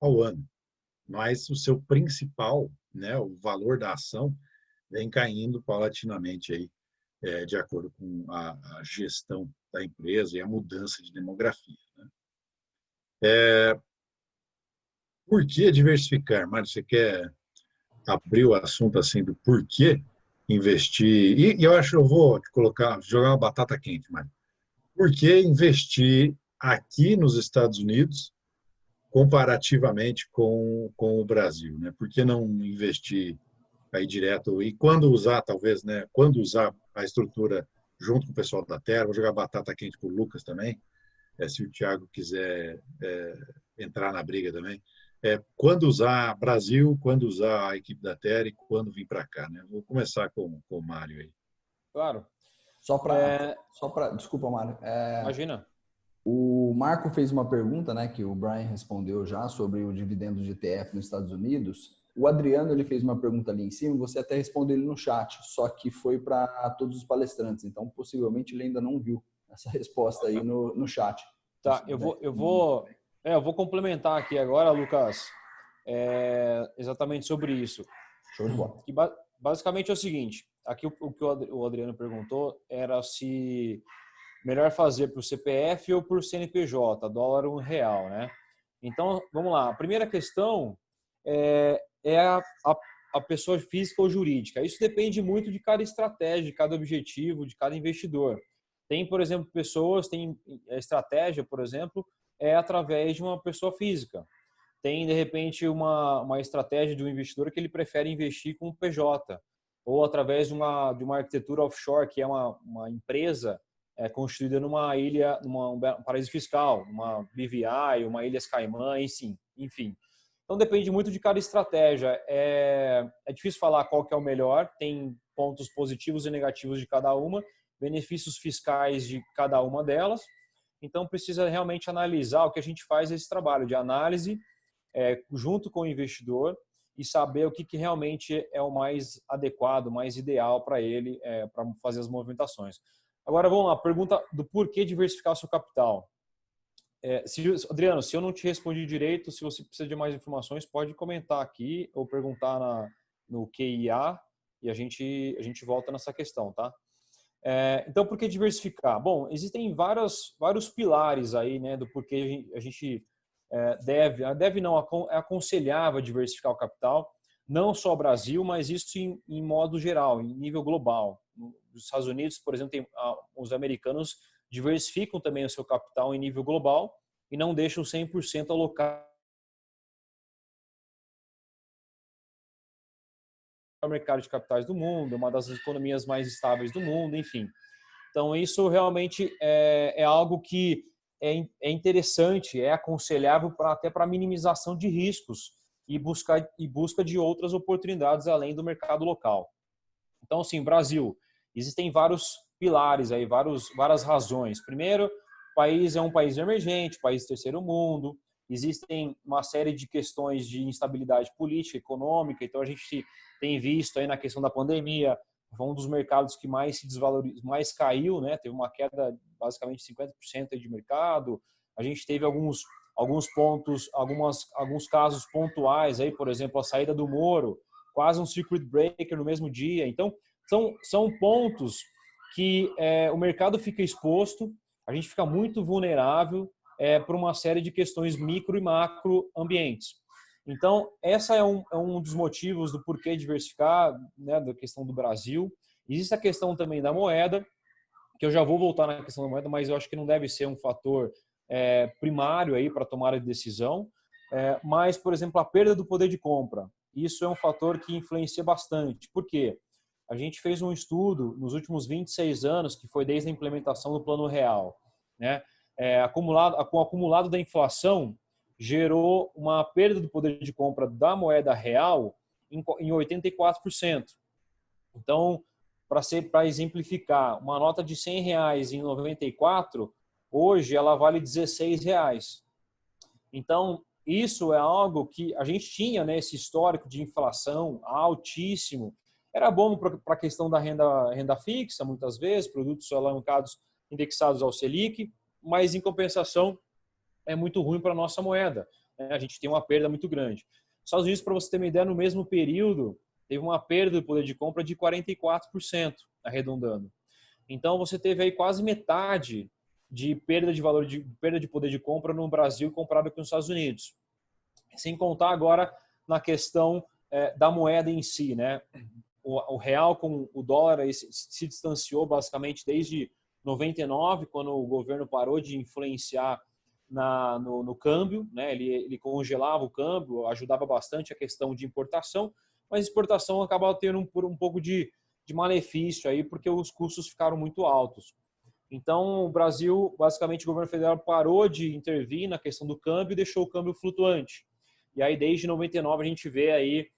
ao ano. Mas o seu principal, né, o valor da ação, vem caindo paulatinamente aí, de acordo com a gestão da empresa e a mudança de demografia. Né? Por que diversificar? Mário, você quer abrir o assunto assim do porquê investir? E eu acho que eu vou jogar uma batata quente, Mário. Por que investir aqui nos Estados Unidos comparativamente com o Brasil, né? Por que não investir aí direto e quando usar, talvez, né? Quando usar a estrutura junto com o pessoal da Terra, vou jogar batata quente para o Lucas também, se o Thiago quiser entrar na briga também. Quando usar Brasil, quando usar a equipe da Terra e quando vir para cá, né? Vou começar com o Mário aí. Claro. Desculpa, Mário. Imagina. O Marco fez uma pergunta, né, que o Brian respondeu já sobre o dividendo de ETF nos Estados Unidos. O Adriano ele fez uma pergunta ali em cima, você até respondeu ele no chat, só que foi para todos os palestrantes, então possivelmente ele ainda não viu essa resposta aí no chat. Tá, eu vou complementar aqui agora, Lucas, exatamente sobre isso. Show de bola. Que basicamente é o seguinte, aqui o que o Adriano perguntou era se melhor fazer por CPF ou por CNPJ, dólar ou real, né? Então, vamos lá. A primeira questão é a pessoa física ou jurídica. Isso depende muito de cada estratégia, de cada objetivo, de cada investidor. Tem, por exemplo, tem estratégia, por exemplo, através de uma pessoa física. Tem, de repente, uma estratégia de um investidor que ele prefere investir com o PJ, ou através de uma arquitetura offshore, que é uma empresa constituída numa ilha, um paraíso fiscal, uma BVI, uma Ilhas Caimã, enfim. Então depende muito de cada estratégia. É difícil falar qual que é o melhor, tem pontos positivos e negativos de cada uma, benefícios fiscais de cada uma delas. Então precisa realmente analisar. O que a gente faz esse trabalho de análise junto com o investidor e saber o que realmente é o mais adequado, mais ideal para ele, para fazer as movimentações. Agora, vamos lá, pergunta do porquê diversificar o seu capital. Adriano, se eu não te respondi direito, se você precisa de mais informações, pode comentar aqui ou perguntar no QIA e a gente volta nessa questão, tá? Então, por que diversificar? Bom, existem vários pilares aí, né, do porquê a gente é aconselhável diversificar o capital, não só o Brasil, mas isso em modo geral, em nível global. Nos Estados Unidos, por exemplo, os americanos diversificam também o seu capital em nível global e não deixam 100% alocado mercado de capitais do mundo, uma das economias mais estáveis do mundo, enfim. Então, isso realmente é algo que é interessante, é aconselhável até para minimização de riscos e busca de outras oportunidades além do mercado local. Então, assim, Brasil, existem vários pilares aí, várias razões. Primeiro, o país é um país emergente, país do terceiro mundo, existem uma série de questões de instabilidade política, econômica, então a gente tem visto aí na questão da pandemia, foi um dos mercados que mais se desvalorizou, mais caiu, né? Teve uma queda basicamente 50% de mercado. A gente teve alguns pontos, alguns casos pontuais aí, por exemplo, a saída do Moro, quase um circuit breaker no mesmo dia. Então, são pontos que o mercado fica exposto, a gente fica muito vulnerável por uma série de questões micro e macro ambientes. Então, essa é um dos motivos do porquê diversificar, né, da questão do Brasil. Existe a questão também da moeda, que eu já vou voltar na questão da moeda, mas eu acho que não deve ser um fator primário aí para tomar a decisão. Mas, por exemplo, a perda do poder de compra, isso é um fator que influencia bastante. Por quê? A gente fez um estudo nos últimos 26 anos, que foi desde a implementação do Plano Real, né? Com o acumulado da inflação, gerou uma perda do poder de compra da moeda real em 84%. Então, para exemplificar, uma nota de R$100 em 94, hoje ela vale R$16. Então, isso é algo que a gente tinha, né, esse histórico de inflação altíssimo. Era bom para a questão da renda fixa, muitas vezes, produtos alavancados indexados ao Selic, mas, em compensação, é muito ruim para a nossa moeda, né? A gente tem uma perda muito grande. Estados Unidos, para você ter uma ideia, no mesmo período, teve uma perda do poder de compra de 44%, arredondando. Então, você teve aí quase metade de perda de valor, perda de poder de compra no Brasil comparado com os Estados Unidos. Sem contar agora na questão da moeda em si, né? O real com o dólar se distanciou basicamente desde 99, quando o governo parou de influenciar no câmbio, né? Ele congelava o câmbio, ajudava bastante a questão de importação, mas exportação acaba tendo um pouco de malefício aí, porque os custos ficaram muito altos. Então, o Brasil, basicamente, o governo federal parou de intervir na questão do câmbio e deixou o câmbio flutuante. E aí, desde 99, a gente vê aí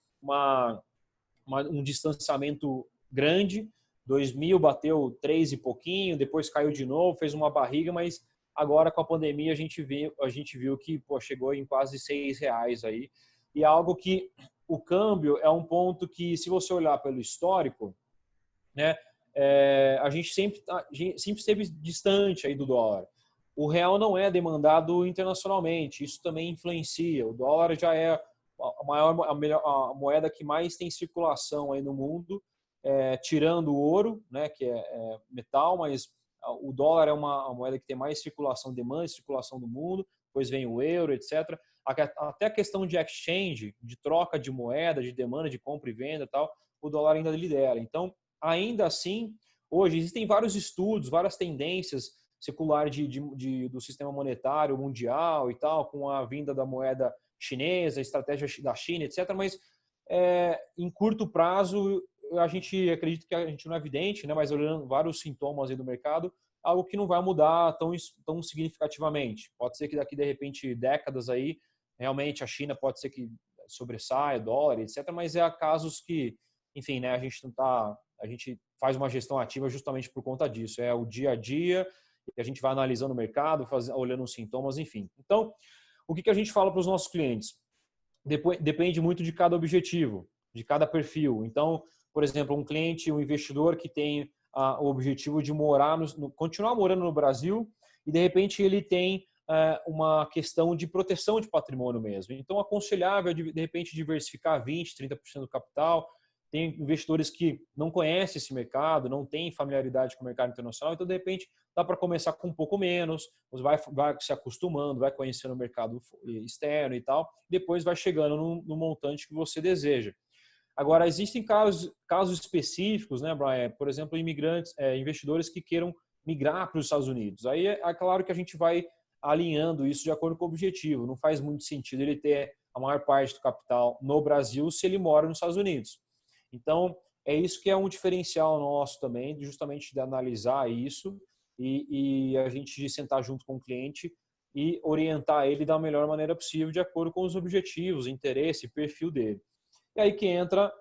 um distanciamento grande. 2000 bateu 3 e pouquinho, depois caiu de novo, fez uma barriga, mas agora com a pandemia a gente viu que chegou em quase R$6 aí. E é algo que o câmbio é um ponto que, se você olhar pelo histórico, né, a gente sempre esteve distante aí do dólar. O real não é demandado internacionalmente, isso também influencia. O dólar já é a moeda que mais tem circulação aí no mundo, tirando o ouro, né, que é metal, mas o dólar é uma moeda que tem mais circulação, demanda e circulação do mundo, depois vem o euro, etc. Até a questão de exchange, de troca de moeda, de demanda de compra e venda e tal, o dólar ainda lidera. Então, ainda assim, hoje existem vários estudos, várias tendências seculares do sistema monetário mundial e tal, com a vinda da moeda chinesa, a estratégia da China, etc. Mas, em curto prazo, a gente acredita que a gente não é evidente, né? Mas olhando vários sintomas aí do mercado, algo que não vai mudar tão significativamente. Pode ser que daqui, de repente, décadas aí, realmente a China pode ser que sobressaia, dólar, etc. Mas há casos que, enfim, né? A gente faz uma gestão ativa justamente por conta disso. É o dia a dia, e a gente vai analisando o mercado, olhando os sintomas, enfim. Então, o que a gente fala para os nossos clientes? Depende muito de cada objetivo, de cada perfil. Então, por exemplo, um investidor que tem o objetivo de continuar morando no Brasil e, de repente, ele tem uma questão de proteção de patrimônio mesmo. Então, aconselhável, de repente, diversificar 20%, 30% do capital. Tem investidores que não conhecem esse mercado, não têm familiaridade com o mercado internacional, então, de repente, dá para começar com um pouco menos, você vai se acostumando, vai conhecendo o mercado externo e tal, depois vai chegando no montante que você deseja. Agora, existem casos específicos, né, Brian? Por exemplo, investidores que queiram migrar para os Estados Unidos. Aí é claro que a gente vai alinhando isso de acordo com o objetivo. Não faz muito sentido ele ter a maior parte do capital no Brasil se ele mora nos Estados Unidos. Então, é isso que é um diferencial nosso também, justamente de analisar isso e a gente de sentar junto com o cliente e orientar ele da melhor maneira possível, de acordo com os objetivos, interesse, perfil dele. E aí que entra,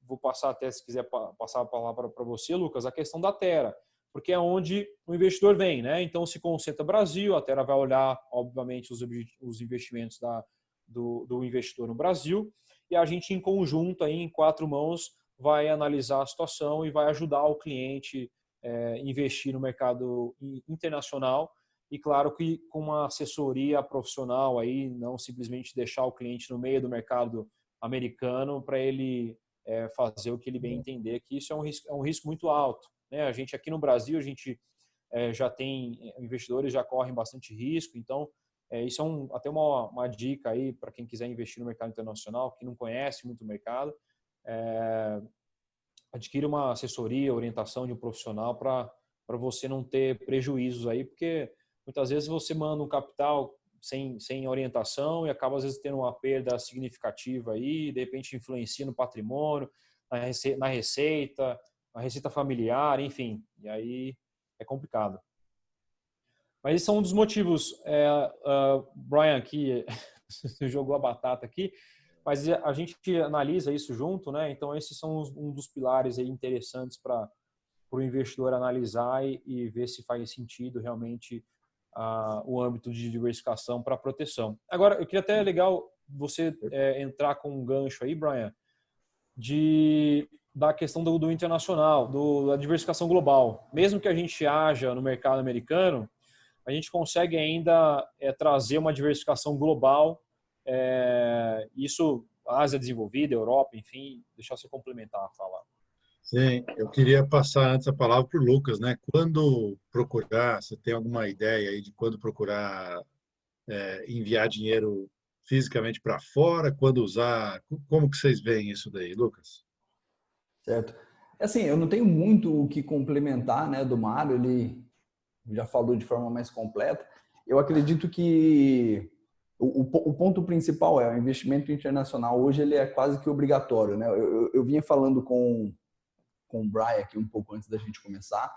vou passar até, se quiser passar a palavra para você, Lucas, a questão da Terra, porque é onde o investidor vem, né? Então, se concentra Brasil, a Terra vai olhar, obviamente, os investimentos do investidor no Brasil, e a gente, em conjunto, aí, em 4 mãos, vai analisar a situação e vai ajudar o cliente a investir no mercado internacional, e claro que com uma assessoria profissional, aí, não simplesmente deixar o cliente no meio do mercado americano para ele fazer o que ele bem entender, que isso é um risco muito alto, né? A gente aqui no Brasil, a gente já tem investidores, já correm bastante risco, então isso é até uma dica aí para quem quiser investir no mercado internacional, que não conhece muito o mercado, adquire uma assessoria, orientação de um profissional para você não ter prejuízos aí, porque muitas vezes você manda um capital sem orientação e acaba às vezes tendo uma perda significativa aí, de repente influencia no patrimônio, na receita familiar, enfim, e aí é complicado. Mas esses são um dos motivos, Brian aqui jogou a batata aqui, mas a gente analisa isso junto, né? Então esses são um dos pilares aí interessantes para o investidor analisar e ver se faz sentido realmente o âmbito de diversificação para proteção. Agora, eu queria até legal você entrar com um gancho aí, Brian, da questão do internacional, da diversificação global. Mesmo que a gente haja no mercado americano, a gente consegue ainda trazer uma diversificação global, isso Ásia desenvolvida, Europa, enfim, deixar você complementar a fala. Sim, eu queria passar antes a palavra para o Lucas, né? Quando procurar, você tem alguma ideia aí de quando procurar enviar dinheiro fisicamente para fora, quando usar, como que vocês veem isso daí, Lucas? Certo. Assim, eu não tenho muito o que complementar, né, do Mário, ele já falou de forma mais completa. Eu acredito que o ponto principal o investimento internacional hoje ele é quase que obrigatório, né? Eu vinha falando com o Brian aqui um pouco antes da gente começar.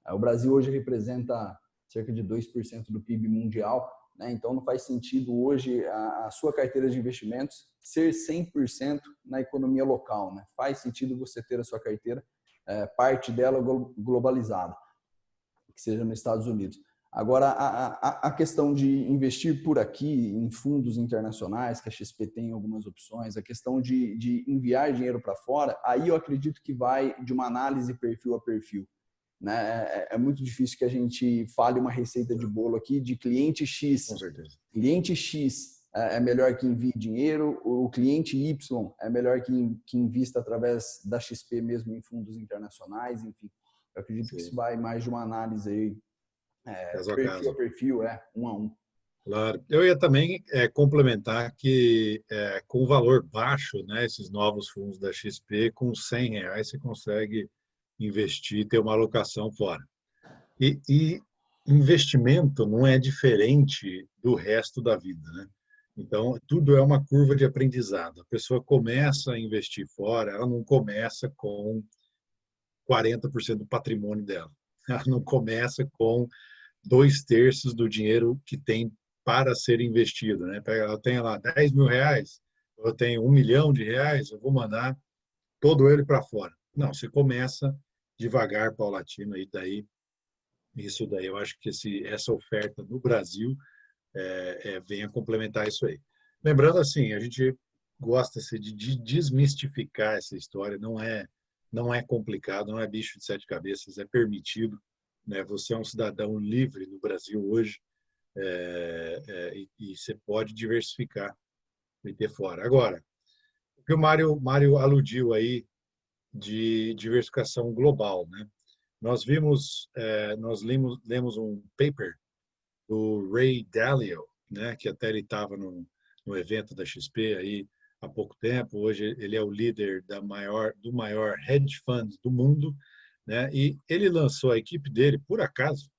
O Brasil hoje representa cerca de 2% do PIB mundial, né? Então não faz sentido hoje a sua carteira de investimentos ser 100% na economia local, né? Faz sentido você ter a sua carteira, parte dela globalizada, que seja nos Estados Unidos. Agora, a questão de investir por aqui em fundos internacionais, que a XP tem algumas opções, a questão de enviar dinheiro para fora, aí eu acredito que vai de uma análise perfil a perfil. Né? É muito difícil que a gente fale uma receita de bolo aqui de cliente X. Com certeza. Cliente X é melhor que envie dinheiro, o cliente Y é melhor que invista através da XP mesmo em fundos internacionais, enfim. Eu acredito que isso vai mais de uma análise aí, Caso a perfil caso. a perfil, um a um. Claro. Eu ia também complementar que com o valor baixo, né, esses novos fundos da XP, com R$ 100 você consegue investir, ter uma alocação fora. E investimento não é diferente do resto da vida, né? Então, tudo é uma curva de aprendizado. A pessoa começa a investir fora, ela não começa com 40% do patrimônio dela. Ela não começa com 2/3 do dinheiro que tem para ser investido, né? Ela tem lá R$ 10.000, eu tenho R$ 1 milhão, eu vou mandar todo ele para fora. Não, você começa devagar, paulatino, e daí isso daí eu acho que essa oferta no Brasil vem a complementar isso aí. Lembrando assim, a gente gosta de desmistificar essa história, não é complicado, não é bicho de 7 cabeças, é permitido, né? Você é um cidadão livre no Brasil hoje, e você pode diversificar e ter fora. Agora, o que o Mário aludiu aí de diversificação global, né? Nós lemos um paper do Ray Dalio, né? Que até ele estava no evento da XP aí há pouco tempo. Hoje ele é o líder do maior hedge fund do mundo, né? E ele lançou, a equipe dele, por acaso,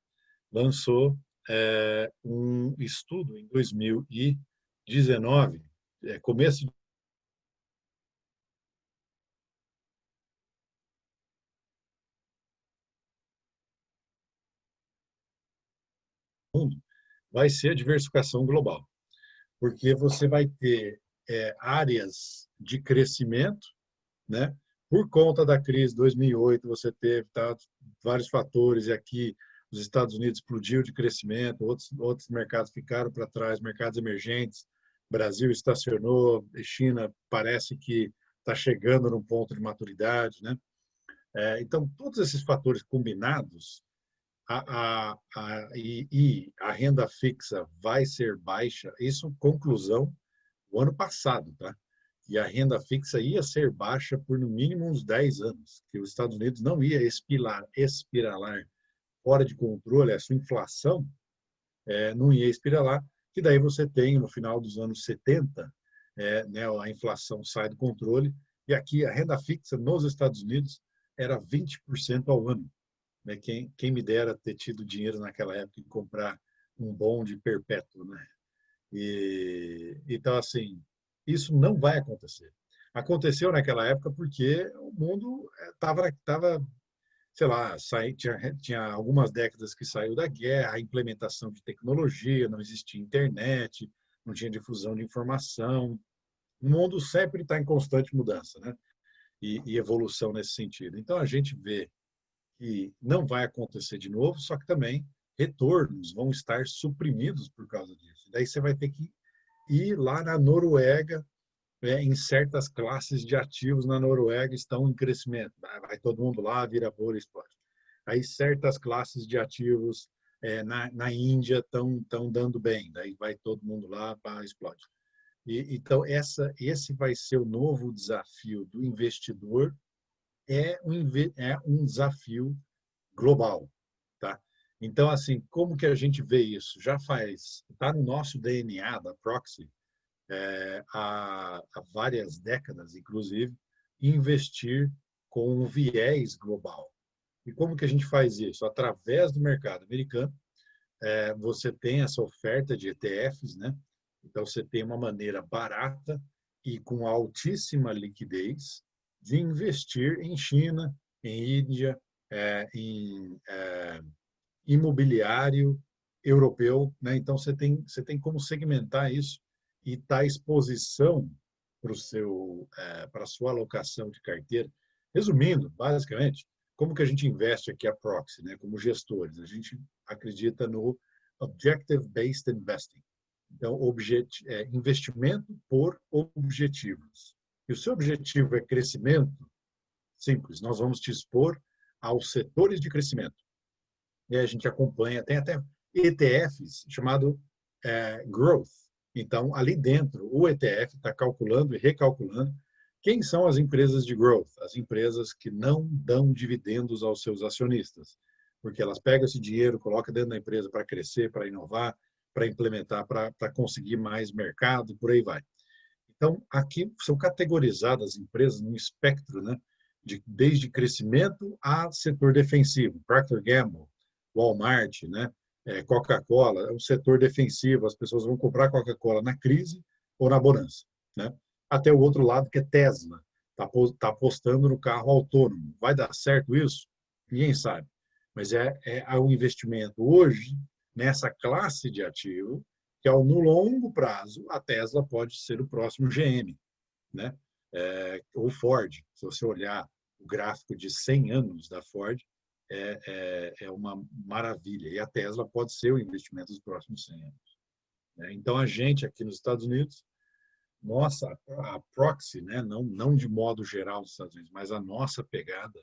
lançou um estudo em 2019, começo mundo vai ser a diversificação global, porque você vai ter áreas de crescimento, né? Por conta da crise de 2008, você teve vários fatores, e aqui os Estados Unidos explodiu de crescimento, outros mercados ficaram para trás, mercados emergentes, Brasil estacionou, China parece que está chegando num ponto de maturidade, né? Então, todos esses fatores combinados, e a renda fixa vai ser baixa, isso conclusão o ano passado, tá? E a renda fixa ia ser baixa por no mínimo uns 10 anos, que os Estados Unidos não ia espiralar fora de controle, a sua inflação não ia espiralar, que daí você tem, no final dos anos 70, né, a inflação sai do controle, e aqui a renda fixa nos Estados Unidos era 20% ao ano. Né? Quem me dera ter tido dinheiro naquela época e comprar um bonde perpétuo, né? Então, assim, isso não vai acontecer. Aconteceu naquela época porque o mundo estava, sei lá, tinha algumas décadas que saiu da guerra, a implementação de tecnologia, não existia internet, não tinha difusão de informação. O mundo sempre está em constante mudança, né? E evolução nesse sentido. Então, a gente vê que não vai acontecer de novo, só que também retornos vão estar suprimidos por causa disso. Daí você vai ter que ir lá na Noruega, em certas classes de ativos na Noruega estão em crescimento. Vai todo mundo lá, vira bolha e explode. Aí certas classes de ativos na Índia estão dando bem. Daí vai todo mundo lá, explode. Então, esse vai ser o novo desafio do investidor, é um desafio global, tá? Então, assim, como que a gente vê isso? Está no nosso DNA da Proxy, há várias décadas, inclusive, investir com um viés global. E como que a gente faz isso? Através do mercado americano, você tem essa oferta de ETFs, né? Então, você tem uma maneira barata e com altíssima liquidez de investir em China, em Índia, em imobiliário europeu, né? Então, você tem como segmentar isso e dar exposição para a sua alocação de carteira. Resumindo, basicamente, como que a gente investe aqui a Proxy, né? Como gestores? A gente acredita no Objective-Based Investing. Então, investimento por objetivos. E o seu objetivo é crescimento? Simples, nós vamos te expor aos setores de crescimento. E a gente acompanha, tem até ETFs chamado Growth. Então, ali dentro, o ETF está calculando e recalculando quem são as empresas de growth, as empresas que não dão dividendos aos seus acionistas, porque elas pegam esse dinheiro, colocam dentro da empresa para crescer, para inovar, para implementar, para conseguir mais mercado, e por aí vai. Então, aqui são categorizadas as empresas num espectro, né, desde crescimento a setor defensivo. Procter & Gamble, Walmart, né, Coca-Cola, é um setor defensivo, as pessoas vão comprar Coca-Cola na crise ou na bonança. Né? Até o outro lado, que é Tesla, está apostando no carro autônomo. Vai dar certo isso? Ninguém sabe. Mas é um investimento hoje nessa classe de ativo, que no longo prazo a Tesla pode ser o próximo GM, né? Ou Ford. Se você olhar o gráfico de 100 anos da Ford, é uma maravilha. E a Tesla pode ser o investimento dos próximos 100 anos. Né? Então, a gente aqui nos Estados Unidos, a Proxy, né? Não de modo geral nos Estados Unidos, mas a nossa pegada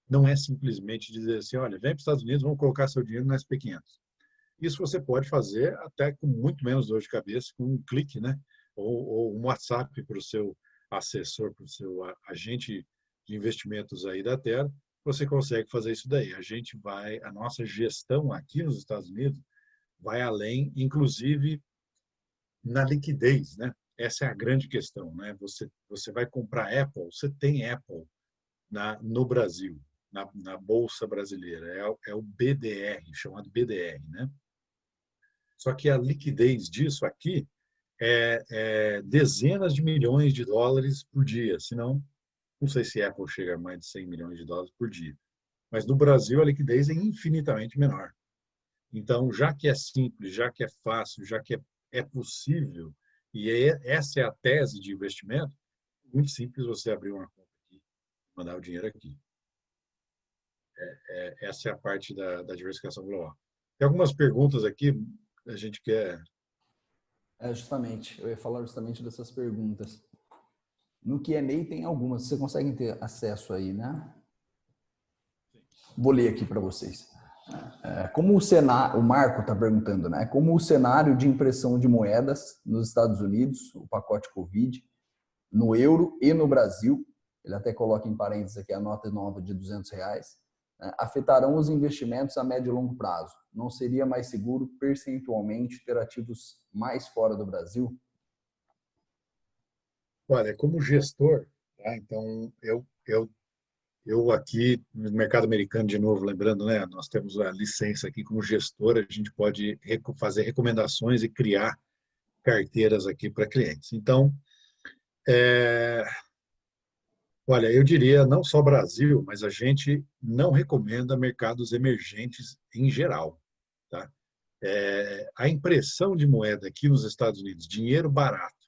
não é simplesmente dizer assim, olha, vem para os Estados Unidos, vamos colocar seu dinheiro no SP500. Isso você pode fazer até com muito menos dor de cabeça, com um clique, né? Ou um WhatsApp para o seu assessor, para o seu agente de investimentos aí da Terra, você consegue fazer isso daí. A nossa gestão aqui nos Estados Unidos vai além, inclusive na liquidez, né? Essa é a grande questão, né? Você vai comprar Apple, você tem Apple no Brasil, na Bolsa Brasileira, é o BDR, chamado BDR, né? Só que a liquidez disso aqui é dezenas de milhões de dólares por dia, senão, não sei se a Apple chega a mais de 100 milhões de dólares por dia. Mas no Brasil a liquidez é infinitamente menor. Então, já que é simples, já que é fácil, já que é possível, e essa é a tese de investimento, muito simples você abrir uma conta aqui, mandar o dinheiro aqui. Essa é a parte da diversificação global. Tem algumas perguntas aqui, a gente quer... Justamente, eu ia falar justamente dessas perguntas. No Q&A tem algumas, vocês conseguem ter acesso aí, né? Vou ler aqui para vocês. Como o cenário, o Marco está perguntando, né? Como o cenário de impressão de moedas nos Estados Unidos, o pacote Covid, no euro e no Brasil, ele até coloca em parênteses aqui a nota nova de R$200, né, afetarão os investimentos a médio e longo prazo. Não seria mais seguro percentualmente ter ativos mais fora do Brasil? Olha, como gestor, tá? Então, eu aqui no mercado americano, de novo, lembrando, né, nós temos a licença aqui como gestor, a gente pode fazer recomendações e criar carteiras aqui para clientes. Então, olha, eu diria não só Brasil, mas a gente não recomenda mercados emergentes em geral, tá? A impressão de moeda aqui nos Estados Unidos, dinheiro barato,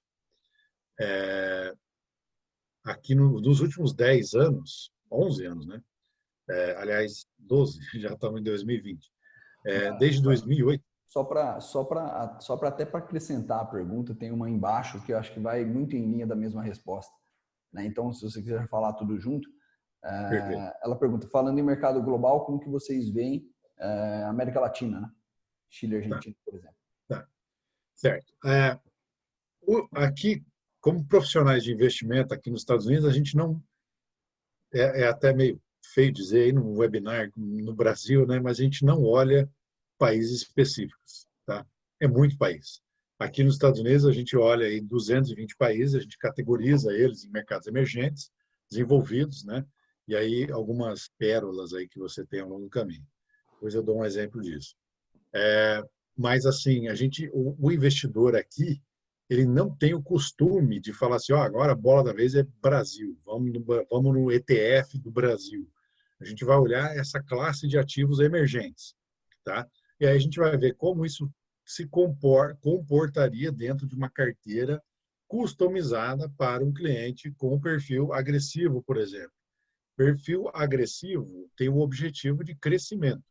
aqui nos últimos 10 anos, 11 anos, né? Aliás, 12, já estamos em 2020. Desde 2008. Só para até para acrescentar a pergunta, tem uma embaixo que eu acho que vai muito em linha da mesma resposta, né? Então, se você quiser falar tudo junto, ela pergunta, falando em mercado global, como que vocês veem América Latina, né? Chile e Argentina, por exemplo. Tá. Certo. Aqui, como profissionais de investimento aqui nos Estados Unidos, a gente não... É até meio feio dizer aí no webinar no Brasil, né? Mas a gente não olha países específicos, tá? É muito país. Aqui nos Estados Unidos, a gente olha aí 220 países, a gente categoriza eles em mercados emergentes, desenvolvidos, né? E aí algumas pérolas aí que você tem ao longo do caminho. Depois eu dou um exemplo disso. Mas assim, o investidor aqui, ele não tem o costume de falar assim, agora a bola da vez é Brasil, vamos no ETF do Brasil. A gente vai olhar essa classe de ativos emergentes, tá? E aí a gente vai ver como isso se comportaria dentro de uma carteira customizada para um cliente com perfil agressivo, por exemplo. Perfil agressivo tem o objetivo de crescimento,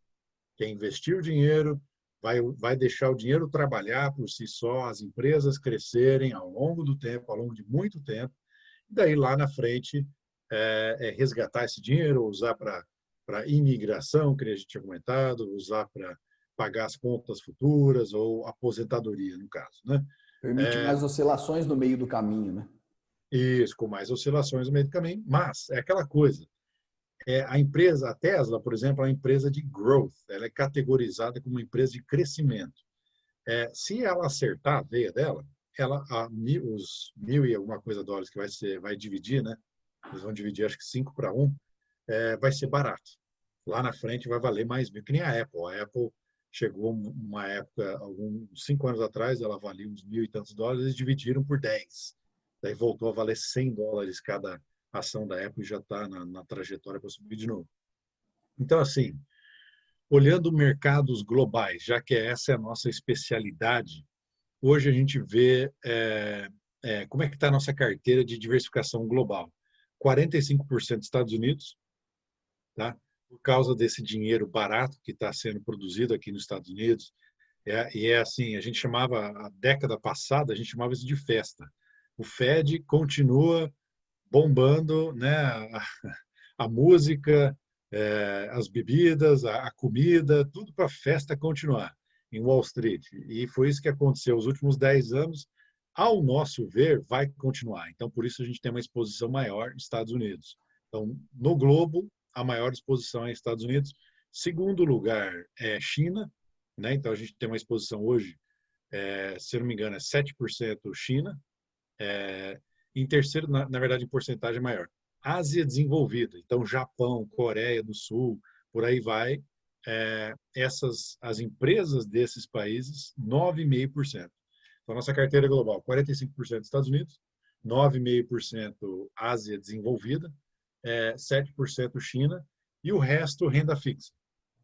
que é investir o dinheiro, vai deixar o dinheiro trabalhar por si só, as empresas crescerem ao longo do tempo, ao longo de muito tempo, e daí lá na frente resgatar esse dinheiro, usar para imigração, que a gente tinha comentado, usar para pagar as contas futuras ou aposentadoria, no caso, né? Permite mais oscilações no meio do caminho, né? Isso, com mais oscilações no meio do caminho, mas é aquela coisa, a empresa, a Tesla, por exemplo, é uma empresa de growth, ela é categorizada como uma empresa de crescimento. Se ela acertar a veia dela, os 1.000 e alguma coisa dólares que vai dividir, né? Eles vão dividir acho que 5-1, vai ser barato. Lá na frente vai valer mais mil, que nem a Apple. A Apple chegou uma época, alguns 5 anos atrás, ela valia uns 1.000 e tantos dólares, eles dividiram por 10. Daí voltou a valer 100 dólares cada ação da Apple e já está na trajetória para subir de novo. Então, assim, olhando mercados globais, já que essa é a nossa especialidade, hoje a gente vê como é que está a nossa carteira de diversificação global. 45% Estados Unidos, tá? Por causa desse dinheiro barato que está sendo produzido aqui nos Estados Unidos. Assim, a gente chamava, a década passada, a gente chamava isso de festa. O Fed continua bombando, né? A música, as bebidas, a comida, tudo para a festa continuar em Wall Street. E foi isso que aconteceu os últimos 10 anos. Ao nosso ver, vai continuar. Então, por isso a gente tem uma exposição maior nos Estados Unidos. Então, no globo, a maior exposição é Estados Unidos. Segundo lugar é China, né? Então a gente tem uma exposição hoje, se eu não me engano, é 7% China. Em terceiro, na verdade, em porcentagem é maior. Ásia desenvolvida, então Japão, Coreia do Sul, por aí vai. As empresas desses países, 9,5%. Então, nossa carteira global, 45% Estados Unidos, 9,5% Ásia desenvolvida, 7% China e o resto renda fixa.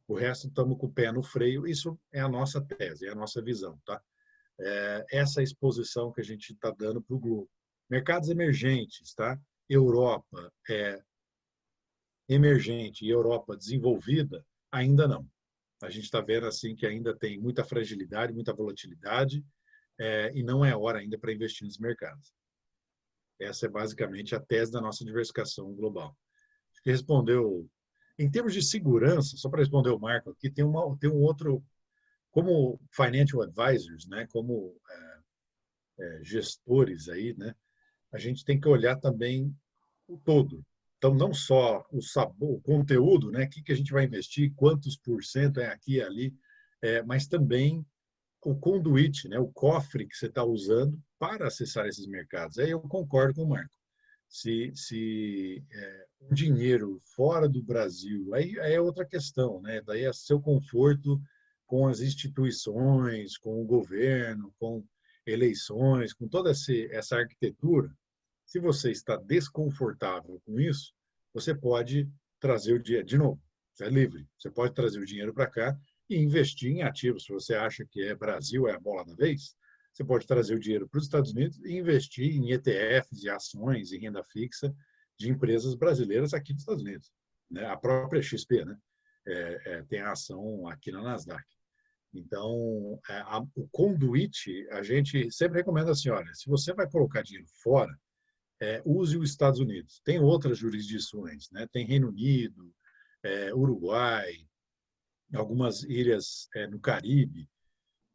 O resto estamos com o pé no freio. Isso é a nossa tese, é a nossa visão, tá? Essa exposição que a gente está dando para o globo. Mercados emergentes, tá? Europa é emergente e Europa desenvolvida, ainda não. A gente está vendo assim que ainda tem muita fragilidade, muita volatilidade, e não é hora ainda para investir nos mercados. Essa é basicamente a tese da nossa diversificação global. Acho que respondeu. Em termos de segurança, só para responder o Marco aqui, tem um outro, como financial advisors, né, como gestores aí, né, a gente tem que olhar também o todo. Então, não só o sabor, o conteúdo, né, o que a gente vai investir, quantos por cento é aqui e ali, mas também o conduíte, né, o cofre que você está usando para acessar esses mercados. Aí eu concordo com o Marco. Se o dinheiro fora do Brasil, aí é outra questão, né? Daí é seu conforto com as instituições, com o governo, com eleições, com toda essa arquitetura. Se você está desconfortável com isso, você pode trazer o dinheiro, de novo, você é livre, você pode trazer o dinheiro para cá e investir em ativos. Se você acha que Brasil é a bola da vez, você pode trazer o dinheiro para os Estados Unidos e investir em ETFs e ações e renda fixa de empresas brasileiras aqui dos Estados Unidos. Né? A própria XP, né? Tem a ação aqui na Nasdaq. Então, o conduíte, a gente sempre recomenda assim, olha, se você vai colocar dinheiro fora, use os Estados Unidos. Tem outras jurisdições, né? Tem Reino Unido, Uruguai, algumas ilhas no Caribe.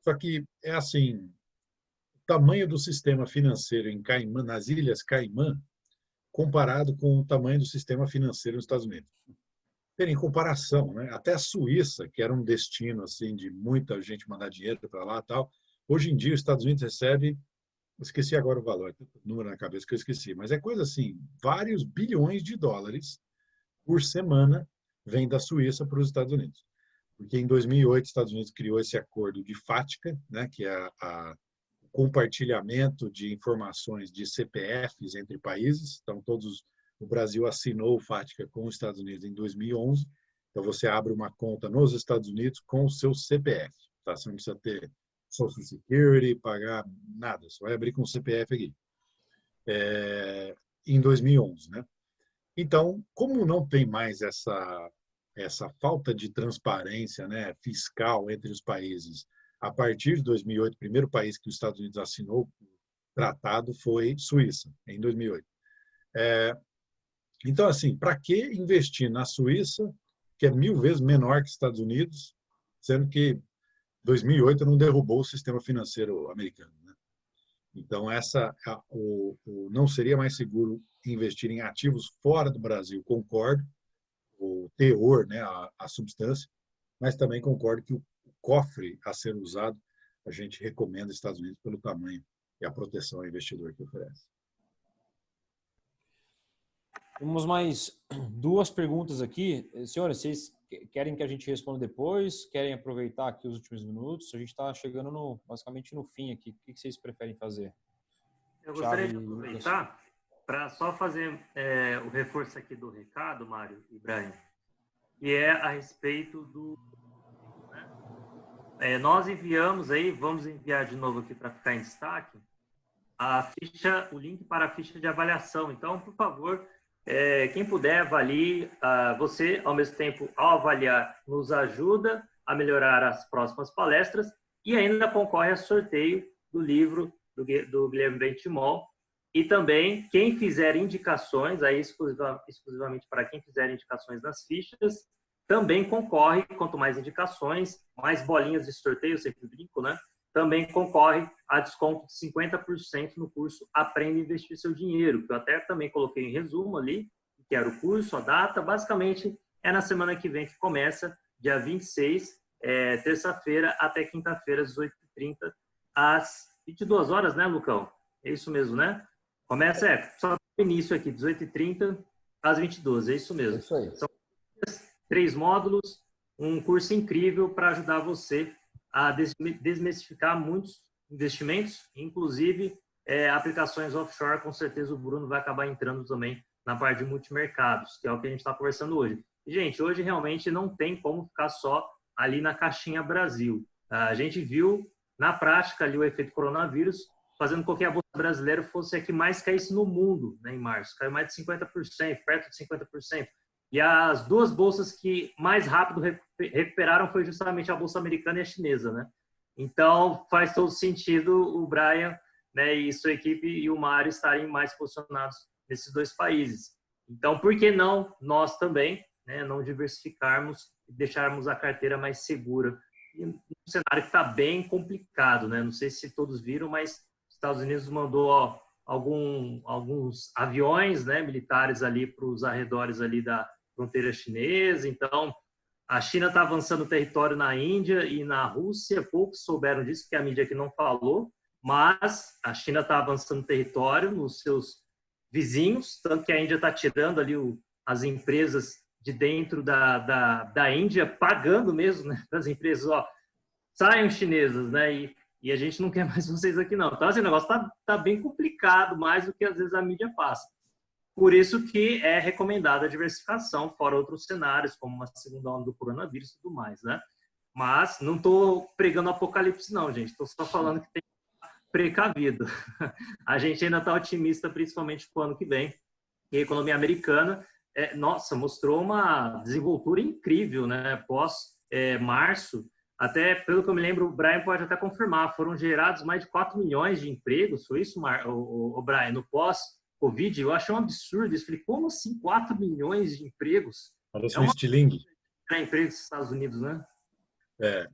Só que é assim, o tamanho do sistema financeiro em Caimã, nas Ilhas Caimã, comparado com o tamanho do sistema financeiro nos Estados Unidos. Em comparação, né? Até a Suíça, que era um destino assim de muita gente mandar dinheiro para lá, tal. Hoje em dia, os Estados Unidos recebe, esqueci agora o valor, o número na cabeça que eu esqueci, mas é coisa assim, vários bilhões de dólares por semana vem da Suíça para os Estados Unidos. Porque em 2008 os Estados Unidos criou esse acordo de FATCA, né, que é o compartilhamento de informações de CPFs entre países. Então o Brasil assinou o FATCA com os Estados Unidos em 2011. Então você abre uma conta nos Estados Unidos com o seu CPF, tá? Você não precisa ter Social Security, pagar nada, só vai abrir com o CPF aqui. Em 2011, né? Então, como não tem mais essa falta de transparência, né, fiscal entre os países, a partir de 2008, o primeiro país que os Estados Unidos assinou o tratado foi Suíça, em 2008. Então, assim, para que investir na Suíça, que é 1000 vezes menor que os Estados Unidos, sendo que 2008 não derrubou o sistema financeiro americano, né? Então, não seria mais seguro investir em ativos fora do Brasil, concordo, o teor, né, a substância, mas também concordo que o cofre a ser usado, a gente recomenda os Estados Unidos pelo tamanho e a proteção ao investidor que oferece. Temos mais 2 perguntas aqui. Senhores, vocês querem que a gente responda depois? Querem aproveitar aqui os últimos minutos? A gente está chegando basicamente no fim aqui. O que vocês preferem fazer? Eu gostaria de aproveitar para só fazer o reforço aqui do recado, Mário e Brian, que é a respeito do... Né? Nós enviamos aí, vamos enviar de novo aqui para ficar em destaque, o link para a ficha de avaliação. Então, por favor, quem puder, avalie. Você, ao mesmo tempo, ao avaliar, nos ajuda a melhorar as próximas palestras e ainda concorre a sorteio do livro do Guilherme Benchimol. E também, quem fizer indicações, aí exclusivamente para quem fizer indicações nas fichas, também concorre, quanto mais indicações, mais bolinhas de sorteio, eu sempre brinco, né? Também concorre a desconto de 50% no curso Aprenda a Investir Seu Dinheiro, que eu até também coloquei em resumo ali, que era o curso, a data. Basicamente, é na semana que vem que começa, dia 26, terça-feira até quinta-feira, às 18h30, às 22 horas, né, Lucão? É isso mesmo, né? Começa, só o início aqui, 18h30 às 22h, é isso mesmo. É isso aí. São 3 módulos, um curso incrível para ajudar você a desmistificar muitos investimentos, inclusive aplicações offshore. Com certeza o Bruno vai acabar entrando também na parte de multimercados, que é o que a gente está conversando hoje. E, gente, hoje realmente não tem como ficar só ali na caixinha Brasil. A gente viu na prática ali o efeito coronavírus fazendo com que a bolsa brasileira fosse a que mais caísse no mundo, né, em março. Caiu mais de 50%, perto de 50%. E as duas bolsas que mais rápido recuperaram foi justamente a bolsa americana e a chinesa, né? Então, faz todo sentido o Brian, né, e sua equipe e o Mário estarem mais posicionados nesses dois países. Então, por que não nós também, né, não diversificarmos e deixarmos a carteira mais segura? E um cenário que está bem complicado, né? Não sei se todos viram, mas os Estados Unidos mandou alguns aviões, né, militares ali para os arredores ali da fronteira chinesa. Então, a China está avançando território na Índia e na Rússia. Poucos souberam disso, porque a mídia aqui não falou. Mas a China está avançando território nos seus vizinhos, tanto que a Índia está tirando ali as empresas de dentro da Índia, pagando mesmo, né, para as empresas, ó, saiam chinesas, né, e a gente não quer mais vocês aqui não. Então, assim, o negócio tá bem complicado, mais do que às vezes a mídia passa. Por isso que é recomendada a diversificação, fora outros cenários, como uma segunda onda do coronavírus e tudo mais, né? Mas não estou pregando apocalipse não, gente. Estou só falando que tem precavido. A gente ainda está otimista, principalmente para o ano que vem. E a economia americana, nossa, mostrou uma desenvoltura incrível, né? Pós março, até pelo que eu me lembro, o Brian pode até confirmar, foram gerados mais de 4 milhões de empregos, foi isso, o Brian, no pós-Covid? Eu achei um absurdo isso. Falei, como assim 4 milhões de empregos? Parece um estilingue. Empregos nos Estados Unidos, né?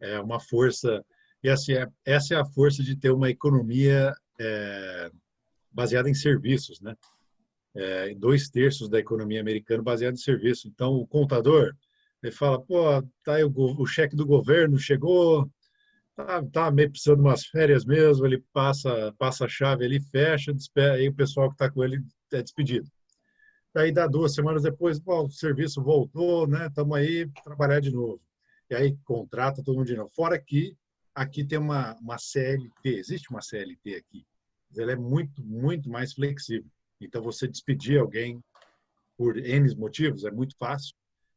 É uma força. E assim, essa é a força de ter uma economia baseada em serviços, né? 2/3 da economia americana baseada em serviços. Então, o contador, ele fala, pô, tá aí o cheque do governo chegou, tá meio precisando de umas férias mesmo, ele passa a chave ali, fecha, aí o pessoal que está com ele é despedido. Aí dá 2 semanas depois, pô, o serviço voltou, né? Estamos aí trabalhar de novo. E aí contrata todo mundo de novo. Fora que aqui tem uma CLT, existe uma CLT aqui, mas ela é muito, muito mais flexível. Então, você despedir alguém por N motivos é muito fácil.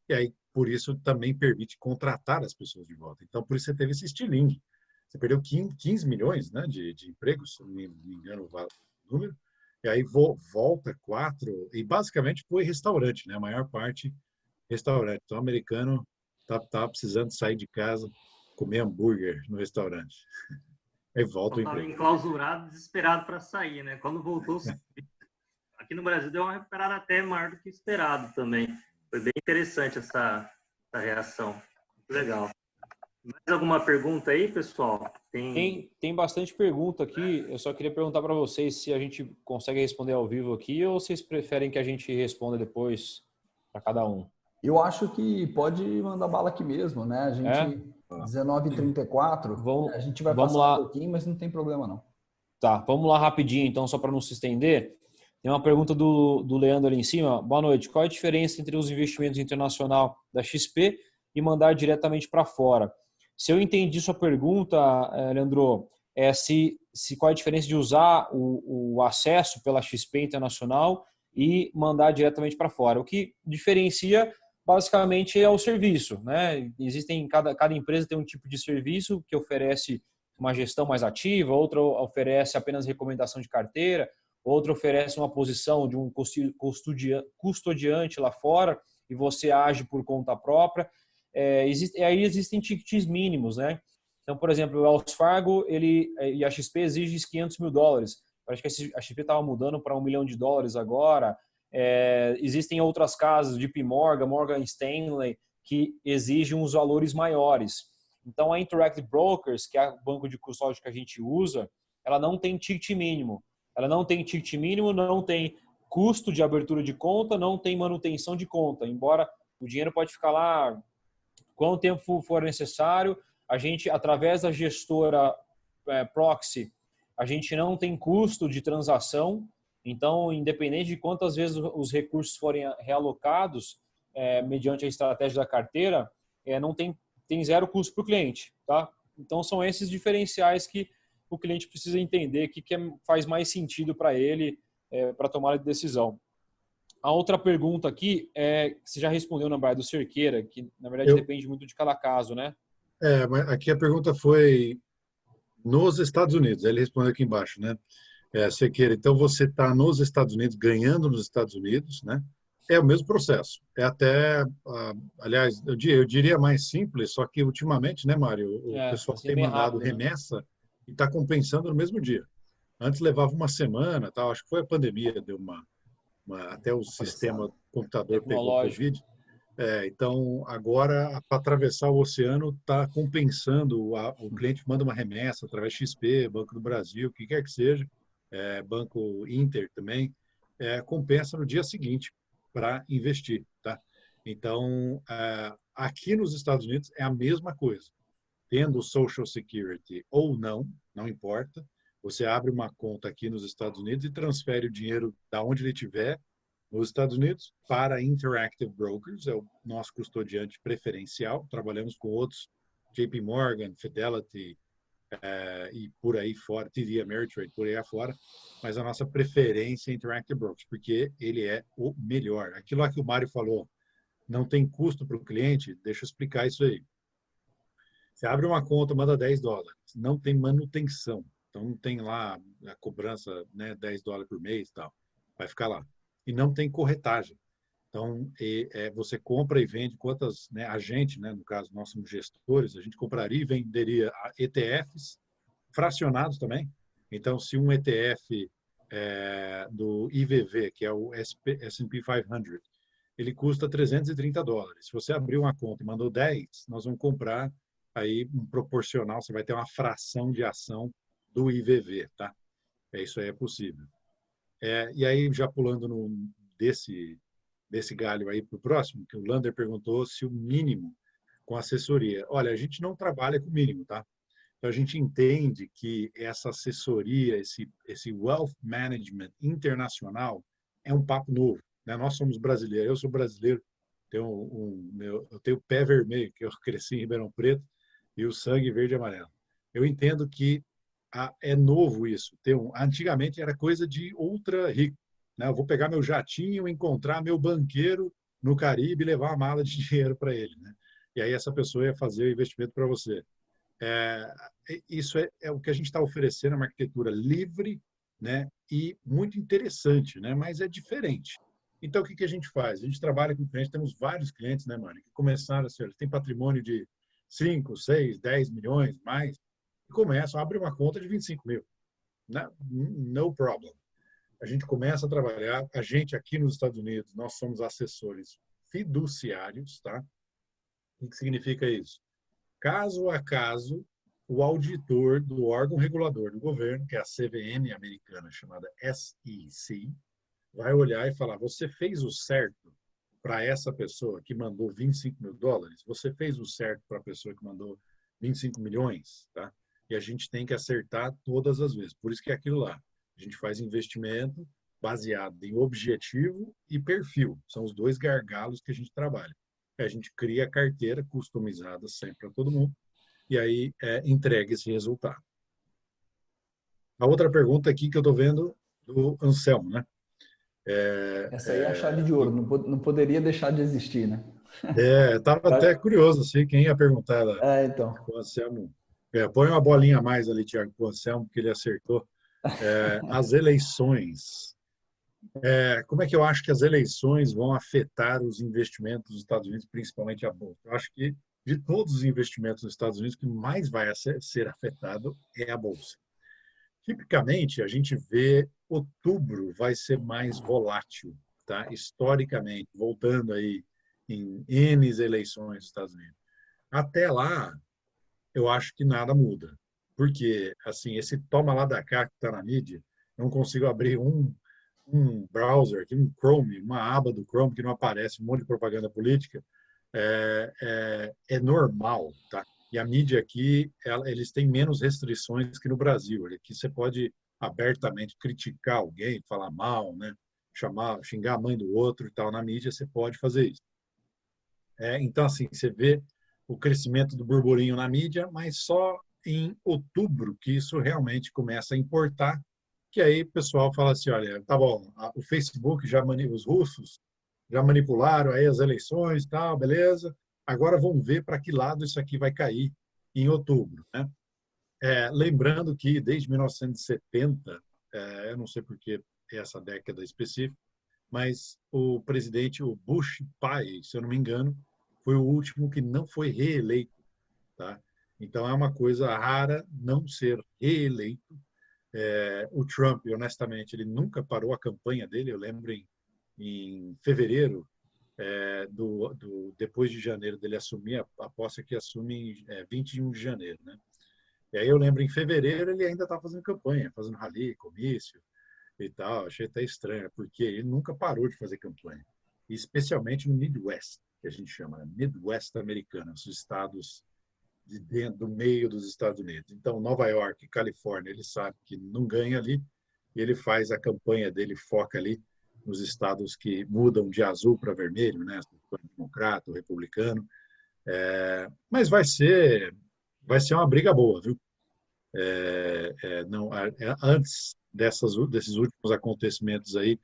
E aí, por isso, também permite contratar as pessoas de volta. Então, por isso você teve esse estilingue. Você perdeu 15 milhões, né, de empregos, se não me engano o número. E aí volta 4, e basicamente foi restaurante, né? A maior parte restaurante. Então, o americano tá precisando sair de casa, comer hambúrguer no restaurante. Aí volta o emprego. Estava enclausurado, desesperado para sair, né? Quando voltou, aqui no Brasil deu uma recuperada até maior do que esperado também. Foi bem interessante essa reação. Muito legal. Mais alguma pergunta aí, pessoal? Tem bastante pergunta aqui. Eu só queria perguntar para vocês se a gente consegue responder ao vivo aqui ou vocês preferem que a gente responda depois para cada um. Eu acho que pode mandar bala aqui mesmo, né? A gente 19h34, a gente vai passar lá. Um pouquinho, mas não tem problema não. Tá, vamos lá rapidinho então, só para não se estender. Tem uma pergunta do Leandro ali em cima. Boa noite. Qual é a diferença entre os investimentos internacional da XP e mandar diretamente para fora? Se eu entendi sua pergunta, Leandro, qual é a diferença de usar o acesso pela XP Internacional e mandar diretamente para fora? O que diferencia basicamente é o serviço, né? Cada empresa tem um tipo de serviço que oferece uma gestão mais ativa, outra oferece apenas recomendação de carteira, outra oferece uma posição de um custodiante lá fora e você age por conta própria. Aí existem tickets mínimos, né? Então, por exemplo, o Wells Fargo e a XP exigem $500 mil. Acho que a XP estava mudando para $1 milhão agora. Existem outras casas, JP Morgan, Morgan Stanley, que exigem uns valores maiores. Então, a Interactive Brokers, que é o banco de custódia que a gente usa, ela não tem ticket mínimo. Ela não tem ticket mínimo, não tem custo de abertura de conta, não tem manutenção de conta. Embora o dinheiro pode ficar lá quanto tempo for necessário, a gente, através da gestora proxy, a gente não tem custo de transação. Então, independente de quantas vezes os recursos forem realocados mediante a estratégia da carteira, tem zero custo para o cliente, tá? Então, são esses diferenciais que o cliente precisa entender que faz mais sentido para ele para tomar a decisão. A outra pergunta aqui é, você já respondeu na barra do Cerqueira, que na verdade Eu, depende muito de cada caso, né? mas aqui a pergunta foi nos Estados Unidos. Ele respondeu aqui embaixo, né? Sequeira, então você está nos Estados Unidos, ganhando nos Estados Unidos, né? É o mesmo processo. É até, aliás, eu diria mais simples, só que ultimamente, né, Mário, o Tá pessoal sendo tem bem mandado rápido, né? remessa e está compensando no mesmo dia. Antes levava uma semana, tal. Acho que foi a pandemia, deu até o sistema Apressado. computador pegou Tecnológico. Covid. Então, agora, para atravessar o oceano, está compensando. O cliente manda uma remessa através XP, Banco do Brasil, o que quer que seja, Banco Inter também, compensa no dia seguinte para investir. Tá? Então, aqui nos Estados Unidos é a mesma coisa. Tendo o Social Security ou não, não importa, você abre uma conta aqui nos Estados Unidos e transfere o dinheiro da onde ele estiver nos Estados Unidos para a Interactive Brokers, é o nosso custodiante preferencial. Trabalhamos com outros, JP Morgan, Fidelity e por aí fora, TD Ameritrade, por aí afora, mas a nossa preferência é Interactive Brokers, porque ele é o melhor. Aquilo lá que o Mário falou, não tem custo para o cliente, deixa eu explicar isso aí. Você abre uma conta, manda $10, não tem manutenção, então não tem lá a cobrança, né, $10 por mês e tal, vai ficar lá. E não tem corretagem. Então, você compra e vende quantas, né, a gente, né, no caso, nós somos gestores, a gente compraria e venderia ETFs fracionados também. Então, se um ETF do IVV, que é o S&P 500, ele custa $330. Se você abrir uma conta e mandou 10, nós vamos comprar aí um proporcional, você vai ter uma fração de ação do IVV, tá? Isso aí é possível. E aí, já pulando desse galho aí para o próximo, que o Lander perguntou se o mínimo com assessoria. Olha, a gente não trabalha com mínimo, tá? Então, a gente entende que essa assessoria, esse wealth management internacional é um papo novo, né? Nós somos brasileiros, eu sou brasileiro, eu tenho pé vermelho, que eu cresci em Ribeirão Preto, e o sangue verde e amarelo. Eu entendo que é novo isso. Antigamente era coisa de ultra rico, né? Eu vou pegar meu jatinho, encontrar meu banqueiro no Caribe e levar uma mala de dinheiro para ele, né? E aí essa pessoa ia fazer o investimento para você. Isso é o que a gente está oferecendo, uma arquitetura livre, né, e muito interessante, né, mas é diferente. Então, o que a gente faz? A gente trabalha com clientes, temos vários clientes, né, Mário, que começaram assim, eles têm patrimônio de 5, 6, 10 milhões, mais, e começam a abrir uma conta de 25 mil. Né? No problem. A gente começa a trabalhar, a gente aqui nos Estados Unidos, nós somos assessores fiduciários, tá? O que significa isso? Caso a caso, o auditor do órgão regulador do governo, que é a CVM americana, chamada SEC, vai olhar e falar: você fez o certo para essa pessoa que mandou $25 mil? Você fez o certo para a pessoa que mandou 25 milhões? Tá? E a gente tem que acertar todas as vezes. Por isso que é aquilo lá. A gente faz investimento baseado em objetivo e perfil. São os dois gargalos que a gente trabalha. A gente cria a carteira customizada sempre para todo mundo e aí entrega esse resultado. A outra pergunta aqui que eu estou vendo do Anselmo, né? Essa aí é a chave de ouro, não poderia deixar de existir, né? Estava até curioso assim, quem ia perguntar Então. o Anselmo. Põe uma bolinha a mais ali, Tiago, para o Anselmo, porque ele acertou. As eleições. Como é que eu acho que as eleições vão afetar os investimentos dos Estados Unidos, principalmente a Bolsa? Eu acho que de todos os investimentos nos Estados Unidos, o que mais vai ser afetado é a Bolsa. Tipicamente, a gente vê outubro vai ser mais volátil, tá? Historicamente, voltando aí em N eleições dos Estados Unidos. Até lá, eu acho que nada muda. Porque, assim, esse toma lá da cá que está na mídia, eu não consigo abrir um browser, aqui, um Chrome, uma aba do Chrome que não aparece, um monte de propaganda política, é normal, tá? E a mídia aqui, eles têm menos restrições que no Brasil. Aqui você pode abertamente criticar alguém, falar mal, né? Xingar a mãe do outro e tal. Na mídia você pode fazer isso. Então, assim, você vê o crescimento do burburinho na mídia, mas só em outubro que isso realmente começa a importar que aí o pessoal fala assim, olha, tá bom, o Facebook os russos já manipularam aí as eleições, tal, beleza? Agora vamos ver para que lado isso aqui vai cair em outubro, né? Lembrando que desde 1970, eu não sei por que essa década específica, mas o presidente, o Bush pai, se eu não me engano, foi o último que não foi reeleito, tá? Então é uma coisa rara não ser reeleito. O Trump, honestamente, ele nunca parou a campanha dele. Eu lembro em fevereiro, depois de janeiro dele assumir, a posse que assume em 21 de janeiro, né? E aí eu lembro em fevereiro ele ainda estava fazendo campanha, fazendo rally, comício e tal. Achei até estranho, porque ele nunca parou de fazer campanha, especialmente no Midwest, que a gente chama, né? Midwest americano, os estados de dentro do meio dos Estados Unidos. Então, Nova York, Califórnia, ele sabe que não ganha ali e ele faz a campanha dele, foca ali nos estados que mudam de azul para vermelho, né? O democrata, o republicano. Mas vai ser uma briga boa, viu? Antes desses últimos acontecimentos aí,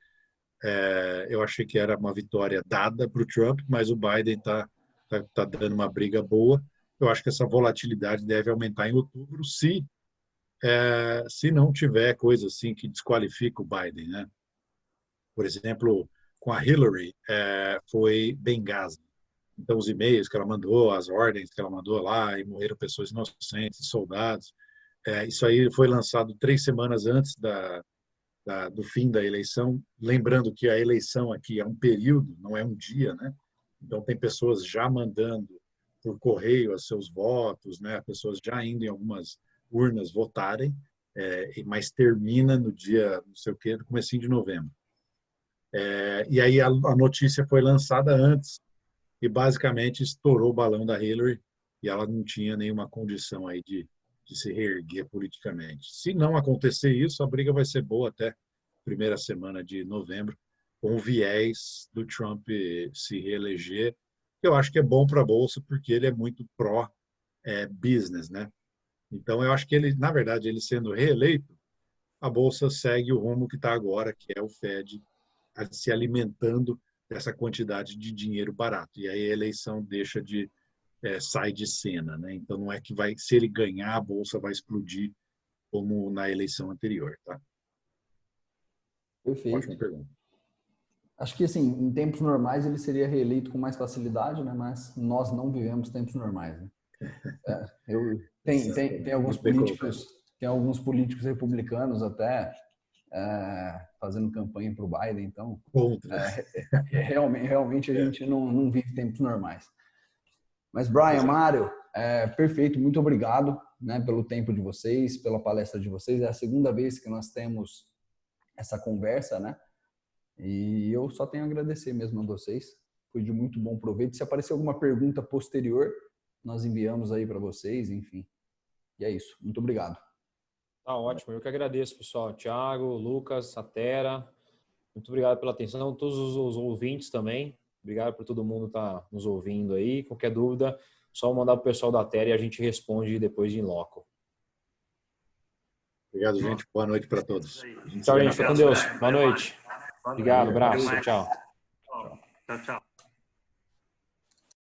eu achei que era uma vitória dada para o Trump, mas o Biden tá dando uma briga boa. Eu acho que essa volatilidade deve aumentar em outubro, se não tiver coisa assim que desqualifica o Biden, né? Por exemplo, com a Hillary, foi Benghazi. Então, os e-mails que ela mandou, as ordens que ela mandou lá, e morreram pessoas inocentes, soldados. Isso aí foi lançado 3 semanas antes do fim da eleição. Lembrando que a eleição aqui é um período, não é um dia, né? Então, tem pessoas já mandando por correio os seus votos, né? Pessoas já indo em algumas urnas votarem, mas termina no dia, não sei o quê, no comecinho de novembro. E aí a notícia foi lançada antes e basicamente estourou o balão da Hillary e ela não tinha nenhuma condição aí de se reerguer politicamente. Se não acontecer isso, a briga vai ser boa até primeira semana de novembro, com o viés do Trump se reeleger. Eu acho que é bom para a Bolsa porque ele é muito pró-business, né? Então, eu acho que ele, na verdade, ele sendo reeleito, a Bolsa segue o rumo que está agora, que é o Fed se alimentando dessa quantidade de dinheiro barato. E aí a eleição sai de cena, né? Então não é que se ele ganhar, a bolsa vai explodir como na eleição anterior, tá? Perfeito. Ótima pergunta. Acho que, assim, em tempos normais ele seria reeleito com mais facilidade, né? Mas nós não vivemos tempos normais, né? Tem alguns políticos republicanos até fazendo campanha para o Biden, então realmente a gente não vive tempos normais. Mas, Brian, Mário, perfeito, muito obrigado, né, pelo tempo de vocês, pela palestra de vocês. É a segunda vez que nós temos essa conversa, né? E eu só tenho a agradecer mesmo a vocês. Foi de muito bom proveito. Se aparecer alguma pergunta posterior, nós enviamos aí para vocês, enfim. E é isso. Muito obrigado. Tá ótimo. Eu que agradeço, pessoal. Thiago, Lucas, Satera. Muito obrigado pela atenção. Todos os ouvintes também. Obrigado por todo mundo estar nos ouvindo aí. Qualquer dúvida, só mandar para o pessoal da Terra e a gente responde depois de in loco. Obrigado, gente. Boa noite para todos. Tchau, gente. Fica com Deus. Boa noite. Obrigado. Abraço. Tchau. Tchau.